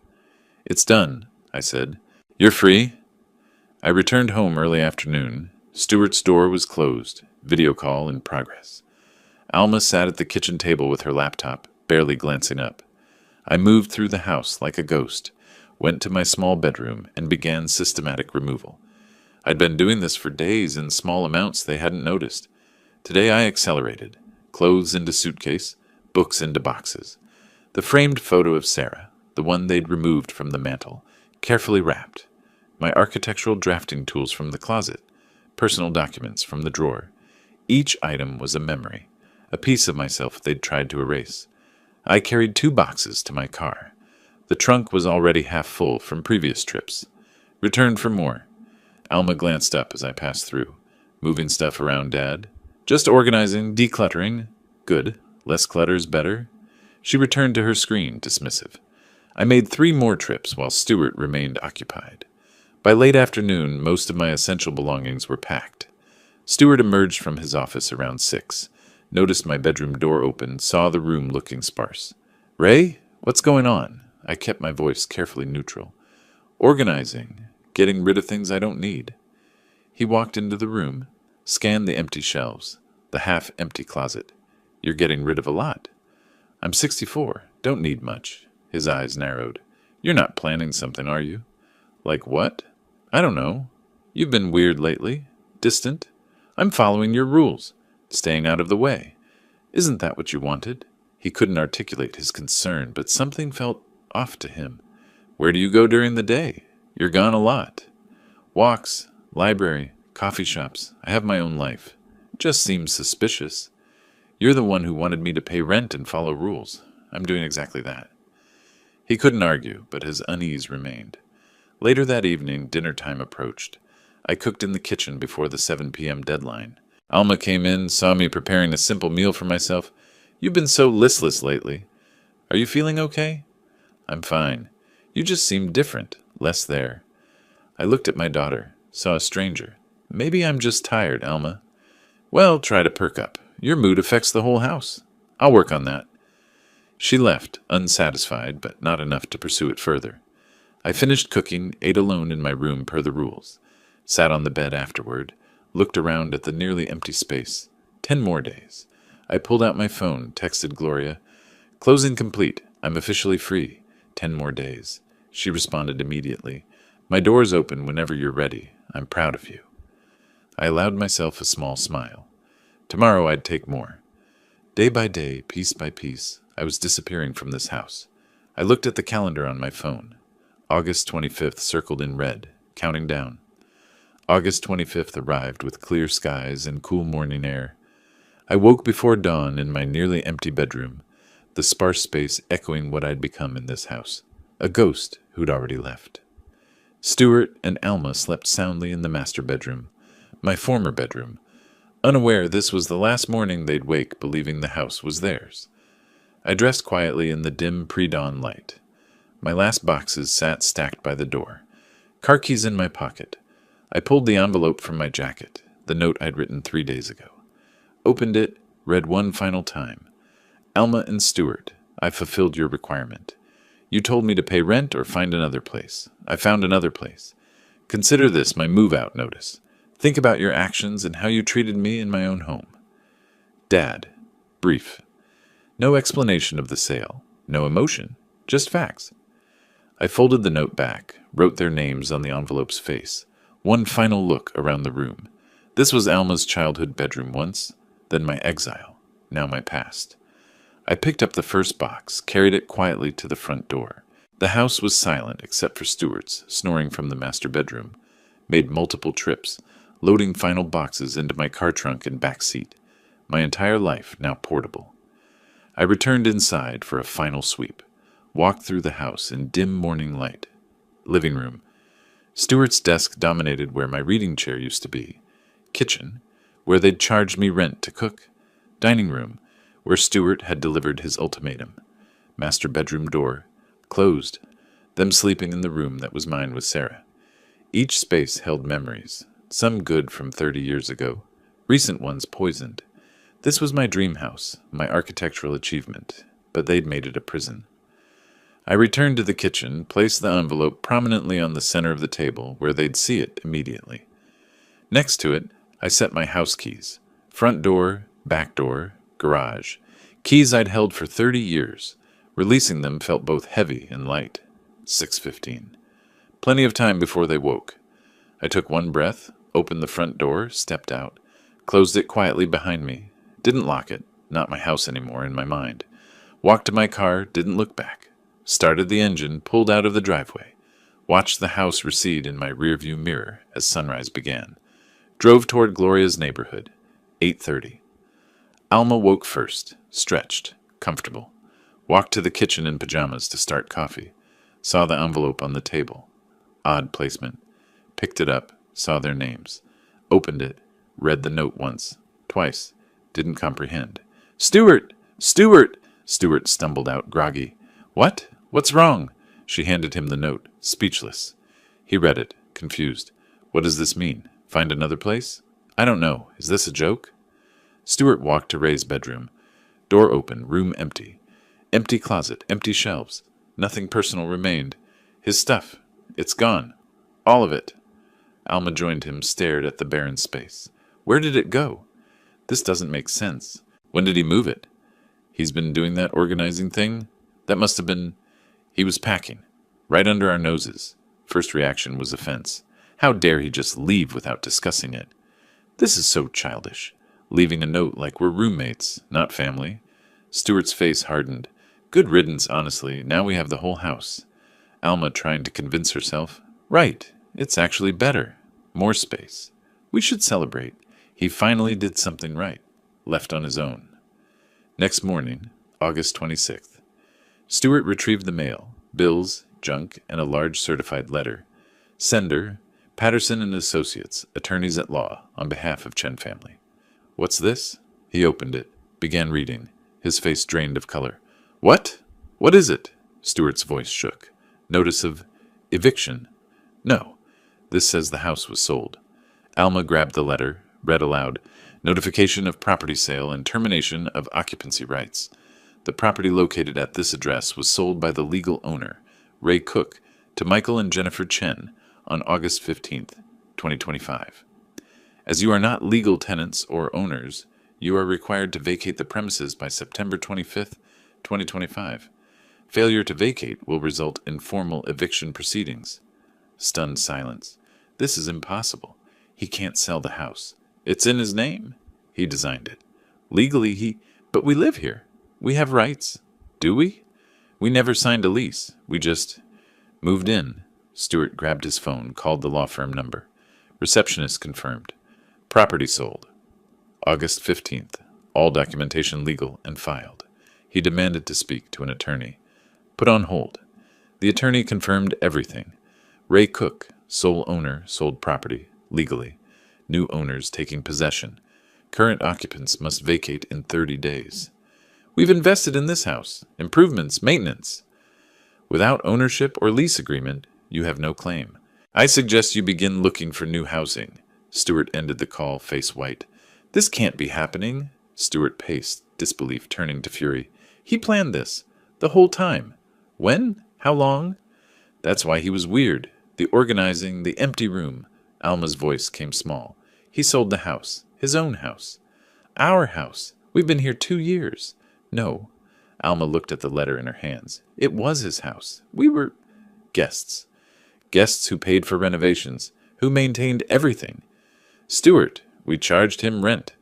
Speaker 1: "It's done," I said. "You're free." I returned home early afternoon. Stewart's door was closed. Video call in progress. Alma sat at the kitchen table with her laptop, barely glancing up. I moved through the house like a ghost, went to my small bedroom, and began systematic removal. I'd been doing this for days in small amounts they hadn't noticed. Today I accelerated. Clothes into suitcase, books into boxes. The framed photo of Sarah, the one they'd removed from the mantel, carefully wrapped. My architectural drafting tools from the closet, personal documents from the drawer. Each item was a memory, a piece of myself they'd tried to erase. I carried 2 boxes to my car. The trunk was already half full from previous trips. Returned for more. Alma glanced up as I passed through. "Moving stuff around, Dad?" "Just organizing, decluttering." "Good. Less clutter's better." She returned to her screen, dismissive. I made 3 more trips while Stewart remained occupied. By late afternoon, most of my essential belongings were packed. Stewart emerged from his office around 6, noticed my bedroom door open, saw the room looking sparse. "Ray, what's going on?" I kept my voice carefully neutral. "Organizing, getting rid of things I don't need." He walked into the room, scanned the empty shelves, the half-empty closet. "You're getting rid of a lot." "I'm 64, don't need much." His eyes narrowed. "You're not planning something, are you?" "Like what?" "I don't know. You've been weird lately. Distant. I'm following your rules. Staying out of the way. Isn't that what you wanted?" He couldn't articulate his concern, but something felt off to him. "Where do you go during the day? You're gone a lot." "Walks, library, coffee shops. I have my own life." "Just seems suspicious." "You're the one who wanted me to pay rent and follow rules. I'm doing exactly that." He couldn't argue, but his unease remained. Later that evening, dinner time approached. I cooked in the kitchen before the 7 p.m. deadline. Alma came in, saw me preparing a simple meal for myself. "You've been so listless lately. Are you feeling okay?" "I'm fine. You just seem different, less there." I looked at my daughter, saw a stranger. "Maybe I'm just tired, Alma." "Well, try to perk up. Your mood affects the whole house. I'll work on that." She left, unsatisfied, but not enough to pursue it further. I finished cooking, ate alone in my room per the rules. Sat on the bed afterward, looked around at the nearly empty space. 10 more days. I pulled out my phone, texted Gloria. Closing complete. I'm officially free. 10 more days. She responded immediately. My door's open whenever you're ready. I'm proud of you. I allowed myself a small smile. Tomorrow I'd take more. Day by day, piece by piece, I was disappearing from this house. I looked at the calendar on my phone. August 25th circled in red, counting down. August 25th arrived with clear skies and cool morning air. I woke before dawn in my nearly empty bedroom, the sparse space echoing what I'd become in this house, a ghost who'd already left. Stuart and Alma slept soundly in the master bedroom, my former bedroom, unaware this was the last morning they'd wake believing the house was theirs. I dressed quietly in the dim pre-dawn light. My last boxes sat stacked by the door, car keys in my pocket. I pulled the envelope from my jacket, the note I'd written 3 days ago. Opened it, read one final time. Alma and Stuart, I fulfilled your requirement. You told me to pay rent or find another place. I found another place. Consider this my move-out notice. Think about your actions and how you treated me in my own home. Dad. Brief. No explanation of the sale. No emotion. Just facts. I folded the note back, wrote their names on the envelope's face. One final look around the room. This was Alma's childhood bedroom once, then my exile, now my past. I picked up the first box, carried it quietly to the front door. The house was silent except for Stuart's, snoring from the master bedroom. Made multiple trips, loading final boxes into my car trunk and back seat. My entire life now portable. I returned inside for a final sweep. Walked through the house in dim morning light. Living room. Stuart's desk dominated where my reading chair used to be. Kitchen, where they'd charged me rent to cook. Dining room, where Stuart had delivered his ultimatum. Master bedroom door, closed. Them sleeping in the room that was mine with Sarah. Each space held memories, some good from 30 years ago, recent ones poisoned. This was my dream house, my architectural achievement, but they'd made it a prison. I returned to the kitchen, placed the envelope prominently on the center of the table where they'd see it immediately. Next to it, I set my house keys. Front door, back door, garage. Keys I'd held for 30 years. Releasing them felt both heavy and light. 6:15. Plenty of time before they woke. I took one breath, opened the front door, stepped out, closed it quietly behind me. Didn't lock it, not my house anymore in my mind. Walked to my car, didn't look back. Started the engine, pulled out of the driveway. Watched the house recede in my rearview mirror as sunrise began. Drove toward Gloria's neighborhood. 8:30. Alma woke first, stretched, comfortable. Walked to the kitchen in pajamas to start coffee. Saw the envelope on the table. Odd placement. Picked it up, saw their names. Opened it, read the note once, twice. Didn't comprehend. "Stuart! Stuart!" Stuart stumbled out, groggy. "What? What's wrong?" She handed him the note, speechless. He read it, confused. "What does this mean? Find another place? I don't know. Is this a joke?" Stuart walked to Ray's bedroom. Door open, room empty. Empty closet, empty shelves. Nothing personal remained. His stuff. It's gone. All of it. Alma joined him, stared at the barren space. Where did it go? This doesn't make sense. When did he move it? He's been doing that organizing thing? That must have been... He was packing. Right under our noses. First reaction was offense. How dare he just leave without discussing it? This is so childish. Leaving a note like we're roommates, not family. Stuart's face hardened. Good riddance, honestly. Now we have the whole house. Alma trying to convince herself. Right. It's actually better. More space. We should celebrate. He finally did something right. Left on his own. Next morning, August 26th. Stuart retrieved the mail, bills, junk, and a large certified letter. Sender, Patterson and Associates, attorneys at law, on behalf of Chen family. What's this? He opened it, began reading, his face drained of color. What? What is it? Stuart's voice shook. Notice of eviction. No, this says the house was sold. Alma grabbed the letter, read aloud. Notification of property sale and termination of occupancy rights. The property located at this address was sold by the legal owner, Ray Cook, to Michael and Jennifer Chen on August 15th, 2025. As you are not legal tenants or owners, you are required to vacate the premises by September 25th, 2025. Failure to vacate will result in formal eviction proceedings. Stunned silence. This is impossible. He can't sell the house. It's in his name. He designed it. Legally, But we live here. We have rights. Do we? We never signed a lease. We just moved in. Stewart grabbed his phone, called the law firm number. Receptionist confirmed. Property sold. August 15th. All documentation legal and filed. He demanded to speak to an attorney. Put on hold. The attorney confirmed everything. Ray Cook, sole owner, sold property, legally. New owners taking possession. Current occupants must vacate in 30 days. We've invested in this house. Improvements, maintenance. Without ownership or lease agreement, you have no claim. I suggest you begin looking for new housing. Stewart ended the call, face white. This can't be happening. Stewart paced, disbelief turning to fury. He planned this. The whole time. When? How long? That's why he was weird. The organizing, the empty room. Alma's voice came small. He sold the house. His own house. Our house. We've been here 2 years. No. Alma looked at the letter in her hands. It was his house. We were guests. Guests who paid for renovations, who maintained everything. Stewart, we charged him rent.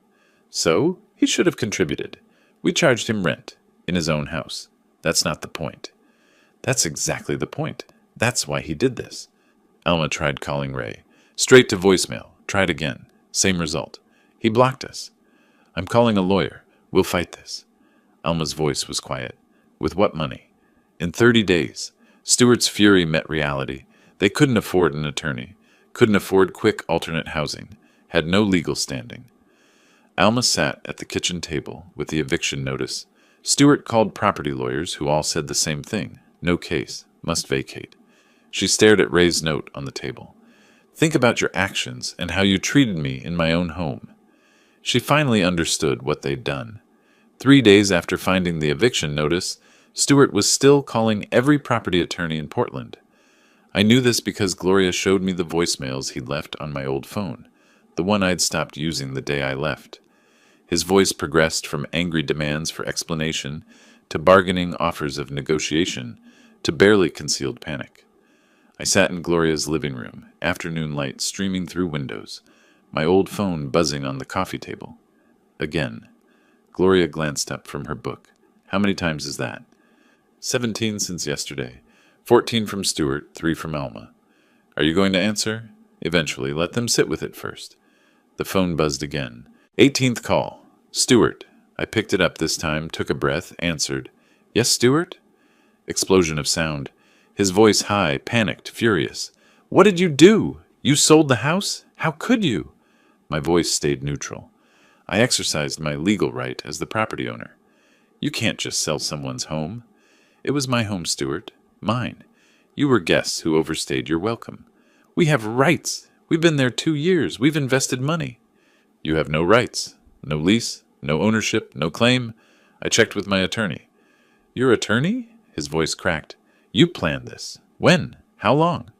Speaker 1: So, he should have contributed. We charged him rent, in his own house. That's not the point. That's exactly the point. That's why he did this. Alma tried calling Ray. Straight to voicemail. Tried again. Same result. He blocked us. I'm calling a lawyer. We'll fight this. Alma's voice was quiet. With what money? In 30 days. Stewart's fury met reality. They couldn't afford an attorney. Couldn't afford quick alternate housing. Had no legal standing. Alma sat at the kitchen table with the eviction notice. Stewart called property lawyers who all said the same thing. No case. Must vacate. She stared at Ray's note on the table. Think about your actions and how you treated me in my own home. She finally understood what they'd done. 3 days after finding the eviction notice, Stewart was still calling every property attorney in Portland. I knew this because Gloria showed me the voicemails he'd left on my old phone, the one I'd stopped using the day I left. His voice progressed from angry demands for explanation to bargaining offers of negotiation to barely concealed panic. I sat in Gloria's living room, afternoon light streaming through windows, my old phone buzzing on the coffee table. Again. Gloria glanced up from her book. How many times is that? 17 since yesterday. 14 from Stewart, 3 from Alma. Are you going to answer? Eventually, let them sit with it first. The phone buzzed again. 18th call. Stewart. I picked it up this time, took a breath, answered. Yes, Stewart? Explosion of sound. His voice high, panicked, furious. What did you do? You sold the house? How could you? My voice stayed neutral. I exercised my legal right as the property owner. You can't just sell someone's home. It was my home, Stewart. Mine. You were guests who overstayed your welcome. We have rights. We've been there 2 years. We've invested money. You have no rights. No lease. No ownership. No claim. I checked with my attorney. Your attorney? His voice cracked. You planned this. When? How long?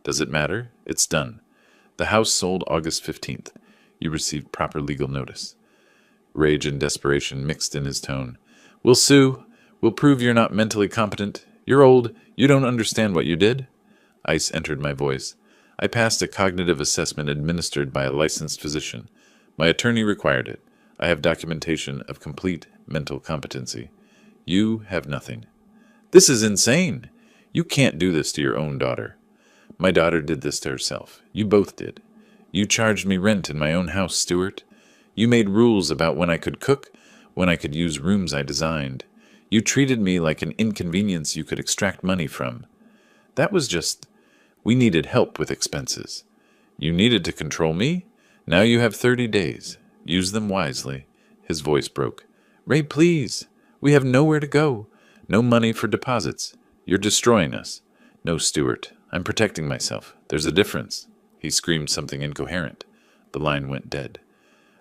Speaker 1: Does it matter? It's done. The house sold August 15th. You received proper legal notice. Rage and desperation mixed in his tone. We'll sue. We'll prove you're not mentally competent. You're old. You don't understand what you did. Ice entered my voice. I passed a cognitive assessment administered by a licensed physician. My attorney required it. I have documentation of complete mental competency. You have nothing. This is insane. You can't do this to your own daughter. My daughter did this to herself. You both did. You charged me rent in my own house, Stewart. You made rules about when I could cook, when I could use rooms I designed. You treated me like an inconvenience you could extract money from. That was just... We needed help with expenses. You needed to control me? Now you have 30 days. Use them wisely. His voice broke. Ray, please. We have nowhere to go. No money for deposits. You're destroying us. No, Stewart. I'm protecting myself. There's a difference. He screamed something incoherent. The line went dead.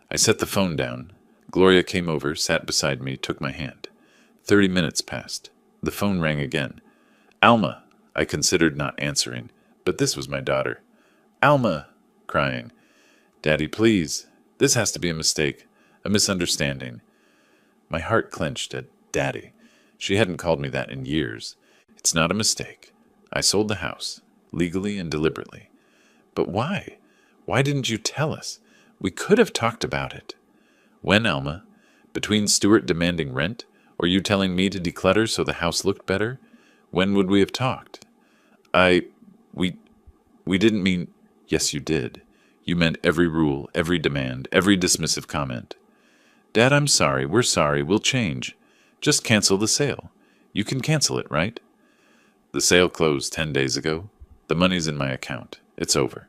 Speaker 1: I set the phone down. Gloria came over, sat beside me, took my hand. 30 minutes passed. The phone rang again. Alma. I considered not answering, but this was my daughter. Alma, crying. Daddy, please. This has to be a mistake, a misunderstanding. My heart clenched at Daddy. She hadn't called me that in years. It's not a mistake. I sold the house, legally and deliberately. But why? Why didn't you tell us? We could have talked about it. When, Alma? Between Stuart demanding rent, or you telling me to declutter so the house looked better? When would we have talked? We didn't mean... Yes, you did. You meant every rule, every demand, every dismissive comment. Dad, I'm sorry. We're sorry. We'll change. Just cancel the sale. You can cancel it, right? The sale closed 10 days ago. The money's in my account. It's over.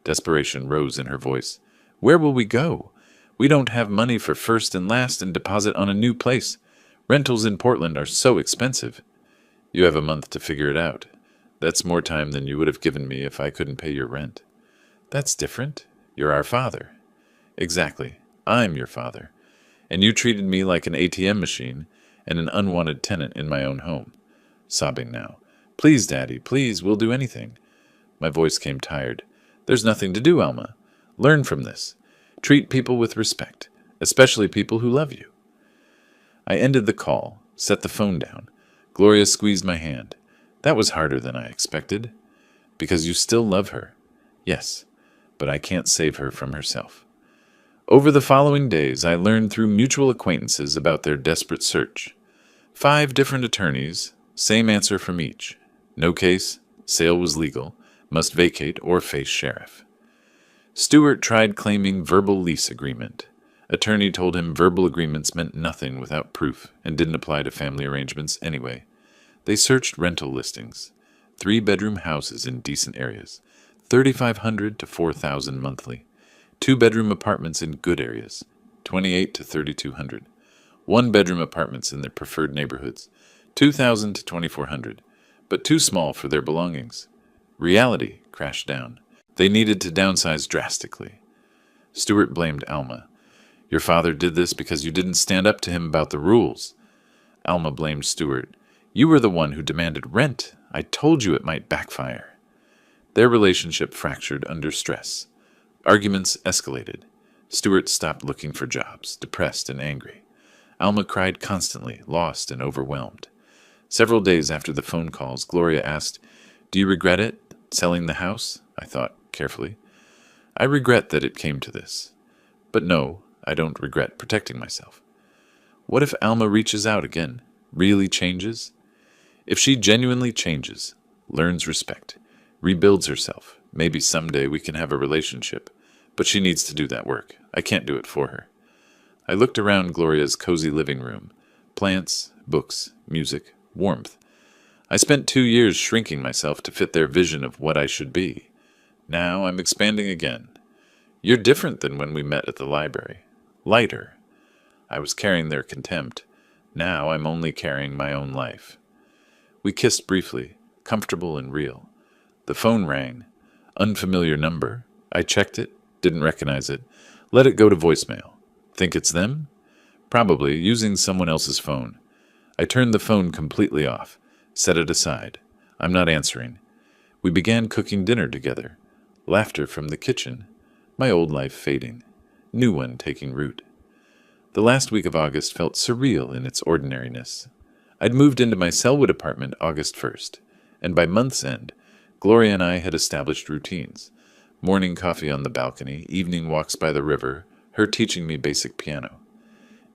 Speaker 1: Desperation rose in her voice. Where will we go? We don't have money for first and last and deposit on a new place. Rentals in Portland are so expensive. You have a month to figure it out. That's more time than you would have given me if I couldn't pay your rent. That's different. You're our father. Exactly. I'm your father. And you treated me like an ATM machine and an unwanted tenant in my own home. Sobbing now. Please, Daddy, please, we'll do anything. My voice came tired. There's nothing to do, Alma. Learn from this. Treat people with respect, especially people who love you. I ended the call, set the phone down. Gloria squeezed my hand. That was harder than I expected. Because you still love her. Yes, but I can't save her from herself. Over the following days, I learned through mutual acquaintances about their desperate search. 5 different attorneys, same answer from each. No case, sale was legal, must vacate or face sheriff. Stuart tried claiming verbal lease agreement. Attorney told him verbal agreements meant nothing without proof and didn't apply to family arrangements anyway. They searched rental listings. 3-bedroom houses in decent areas, $3,500 to $4,000 monthly. 2-bedroom apartments in good areas, $2,800 to $3,200. 1-bedroom apartments in their preferred neighborhoods, $2,000 to $2,400, but too small for their belongings. Reality crashed down. They needed to downsize drastically. Stuart blamed Alma. Your father did this because you didn't stand up to him about the rules. Alma blamed Stuart. You were the one who demanded rent. I told you it might backfire. Their relationship fractured under stress. Arguments escalated. Stuart stopped looking for jobs, depressed and angry. Alma cried constantly, lost and overwhelmed. Several days after the phone calls, Gloria asked, Do you regret it, selling the house? I thought carefully. I regret that it came to this. But no, I don't regret protecting myself. What if Alma reaches out again, really changes? If she genuinely changes, learns respect, rebuilds herself, maybe someday we can have a relationship, but she needs to do that work. I can't do it for her. I looked around Gloria's cozy living room. Plants, books, music, warmth. I spent 2 years shrinking myself to fit their vision of what I should be. Now I'm expanding again. You're different than when we met at the library. Lighter. I was carrying their contempt. Now I'm only carrying my own life. We kissed briefly, comfortable and real. The phone rang. Unfamiliar number. I checked it, didn't recognize it. Let it go to voicemail. Think it's them? Probably, using someone else's phone. I turned the phone completely off, set it aside. I'm not answering. We began cooking dinner together. Laughter from the kitchen. My old life fading. New one taking root. The last week of August felt surreal in its ordinariness. I'd moved into my Selwood apartment August 1st, and by month's end, Gloria and I had established routines. Morning coffee on the balcony, evening walks by the river, her teaching me basic piano.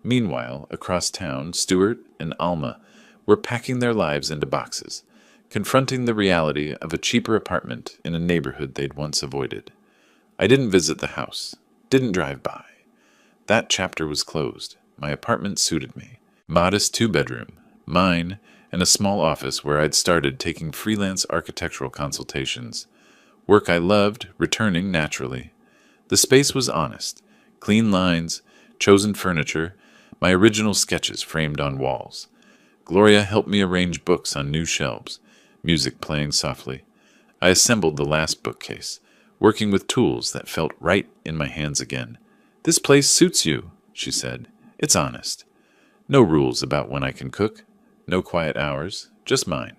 Speaker 1: Meanwhile, across town, Stuart and Alma were packing their lives into boxes, confronting the reality of a cheaper apartment in a neighborhood they'd once avoided. I didn't visit the house, didn't drive by. That chapter was closed. My apartment suited me. Modest 2-bedroom, mine, and a small office where I'd started taking freelance architectural consultations. Work I loved, returning naturally. The space was honest. Clean lines, chosen furniture, my original sketches framed on walls. Gloria helped me arrange books on new shelves, music playing softly. I assembled the last bookcase, working with tools that felt right in my hands again. This place suits you, she said. It's honest. No rules about when I can cook. No quiet hours, just mine.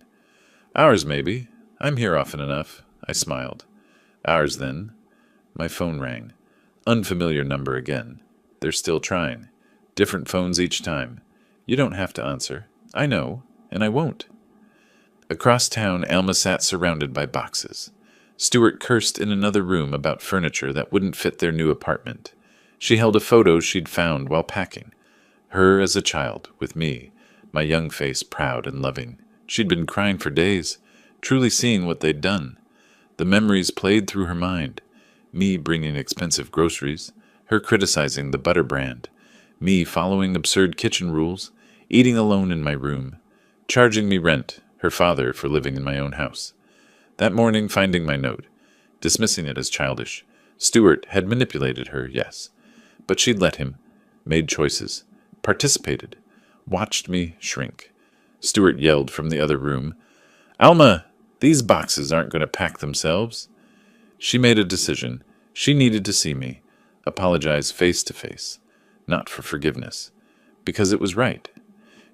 Speaker 1: Hours, maybe. I'm here often enough. I smiled. Hours, then. My phone rang. Unfamiliar number again. They're still trying. Different phones each time. You don't have to answer. I know, and I won't. Across town, Alma sat surrounded by boxes. Stuart cursed in another room about furniture that wouldn't fit their new apartment. She held a photo she'd found while packing. Her as a child, with me, my young face proud and loving. She'd been crying for days, truly seeing what they'd done. The memories played through her mind. Me bringing expensive groceries, her criticizing the butter brand, me following absurd kitchen rules, eating alone in my room, charging me rent, her father for living in my own house. That morning, finding my note, dismissing it as childish. Stuart had manipulated her, yes, but she'd let him, made choices, participated, watched me shrink. Stuart yelled from the other room, "Alma, these boxes aren't going to pack themselves." She made a decision. She needed to see me, apologize face to face, not for forgiveness, because it was right.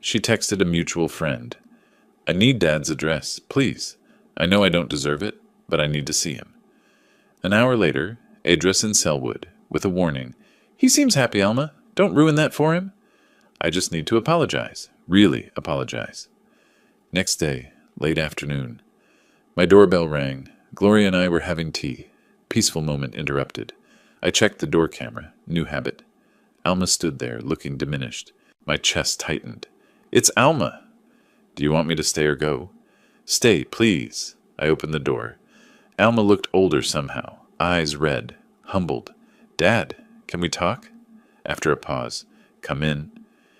Speaker 1: She texted a mutual friend, "I need Dad's address, please. I know I don't deserve it, but I need to see him." An hour later, address in Selwood, with a warning, "He seems happy, Alma. Don't ruin that for him." I just need to apologize, really apologize. Next day, late afternoon. My doorbell rang. Gloria and I were having tea. Peaceful moment interrupted. I checked the door camera. New habit. Alma stood there, looking diminished. My chest tightened. "It's Alma." "Do you want me to stay or go?" "Stay, please." I opened the door. Alma looked older somehow, eyes red, humbled. "Dad, can we talk?" After a pause, "Come in."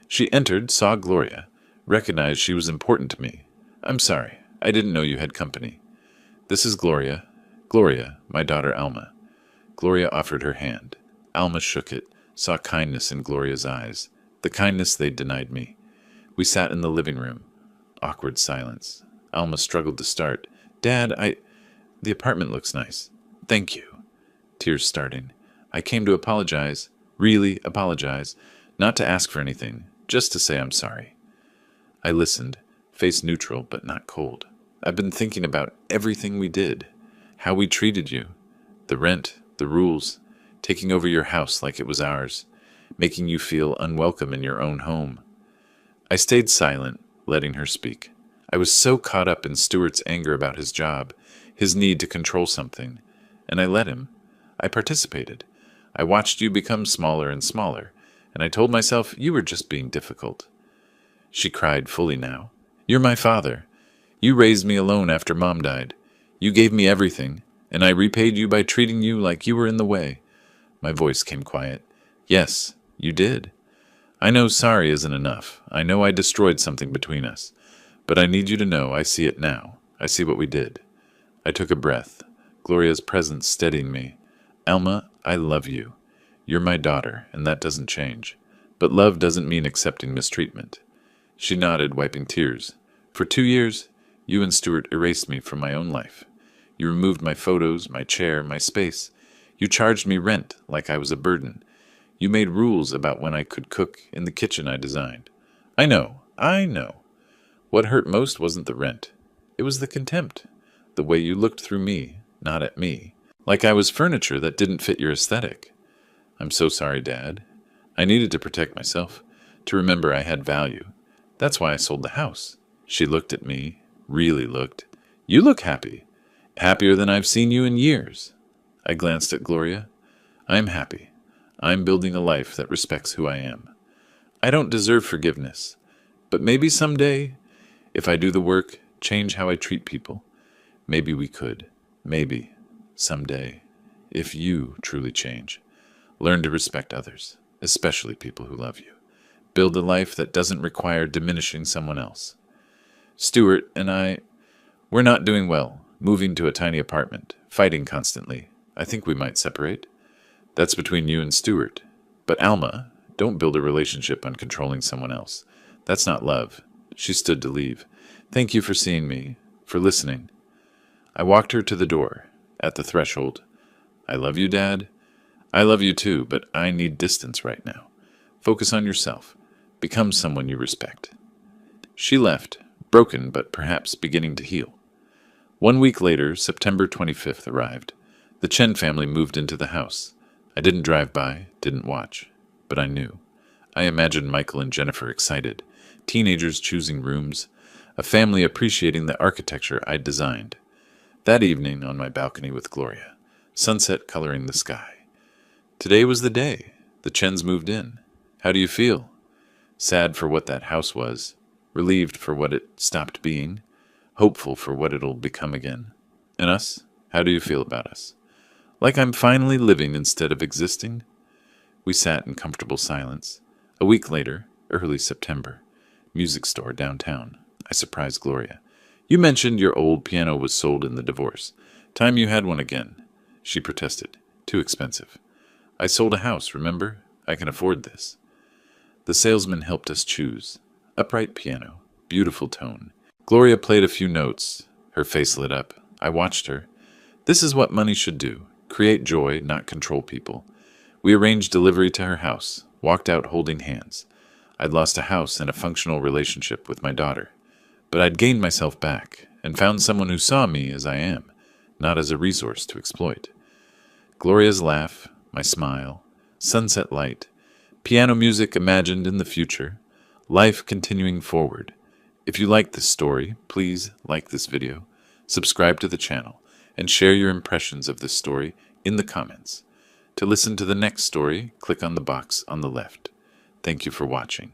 Speaker 1: She entered, saw Gloria, recognized she was important to me. "I'm sorry, I didn't know you had company." "This is Gloria. Gloria, my daughter Alma." Gloria offered her hand. Alma shook it, saw kindness in Gloria's eyes, the kindness they'd denied me. We sat in the living room. Awkward silence. Alma struggled to start. "Dad, the apartment looks nice." "Thank you." Tears starting. "I came to apologize, really apologize, not to ask for anything, just to say I'm sorry." I listened, face neutral but not cold. "I've been thinking about everything we did, how we treated you, the rent, the rules, taking over your house like it was ours, making you feel unwelcome in your own home." I stayed silent, letting her speak. I was so caught up in Stuart's anger about his job, his need to control something, and I let him. I participated. I watched you become smaller and smaller, and I told myself you were just being difficult. She cried fully now. "You're my father. You raised me alone after Mom died. You gave me everything, and I repaid you by treating you like you were in the way." My voice came quiet. "Yes, you did. I know sorry isn't enough. I know I destroyed something between us. But I need you to know I see it now. I see what we did." I took a breath, Gloria's presence steadying me. "Alma, I love you. You're my daughter, and that doesn't change. But love doesn't mean accepting mistreatment." She nodded, wiping tears. "For 2 years, you and Stuart erased me from my own life. You removed my photos, my chair, my space. You charged me rent like I was a burden. You made rules about when I could cook in the kitchen I designed. I know. What hurt most wasn't the rent. It was the contempt. The way you looked through me, not at me. Like I was furniture that didn't fit your aesthetic. I'm so sorry, Dad. I needed to protect myself, to remember I had value. That's why I sold the house." She looked at me, really looked. "You look happy. Happier than I've seen you in years." I glanced at Gloria. "I'm happy. I'm building a life that respects who I am. I don't deserve forgiveness, but maybe someday, if I do the work, change how I treat people, maybe we could. Maybe, someday, if you truly change. Learn to respect others, especially people who love you. Build a life that doesn't require diminishing someone else. Stuart and I, we're not doing well, moving to a tiny apartment, fighting constantly. I think we might separate. That's between you and Stuart. But Alma, don't build a relationship on controlling someone else. That's not love." She stood to leave. "Thank you for seeing me, for listening." I walked her to the door. At the threshold, "I love you, Dad. I love you too, but I need distance right now. Focus on yourself. Become someone you respect." She left, broken but perhaps beginning to heal. 1 week later, September 25th arrived. The Chen family moved into the house. I didn't drive by, didn't watch, but I knew. I imagined Michael and Jennifer excited, teenagers choosing rooms, a family appreciating the architecture I'd designed. That evening on my balcony with Gloria, sunset coloring the sky. Today was the day. The Chens moved in. How do you feel? Sad for what that house was, relieved for what it stopped being, hopeful for what it'll become again. And us? How do you feel about us? Like I'm finally living instead of existing? We sat in comfortable silence. A week later, early September, music store downtown. I surprised Gloria. You mentioned your old piano was sold in the divorce. Time you had one again. She protested. Too expensive. I sold a house, remember? I can afford this. The salesman helped us choose. Upright piano. Beautiful tone. Gloria played a few notes. Her face lit up. I watched her. This is what money should do. Create joy, not control people. We arranged delivery to her house. Walked out holding hands. I'd lost a house and a functional relationship with my daughter. But I'd gained myself back and found someone who saw me as I am, not as a resource to exploit. Gloria's laugh, my smile, sunset light, piano music imagined in the future, life continuing forward. If you like this story, please like this video, subscribe to the channel, and share your impressions of this story in the comments. To listen to the next story, click on the box on the left. Thank you for watching.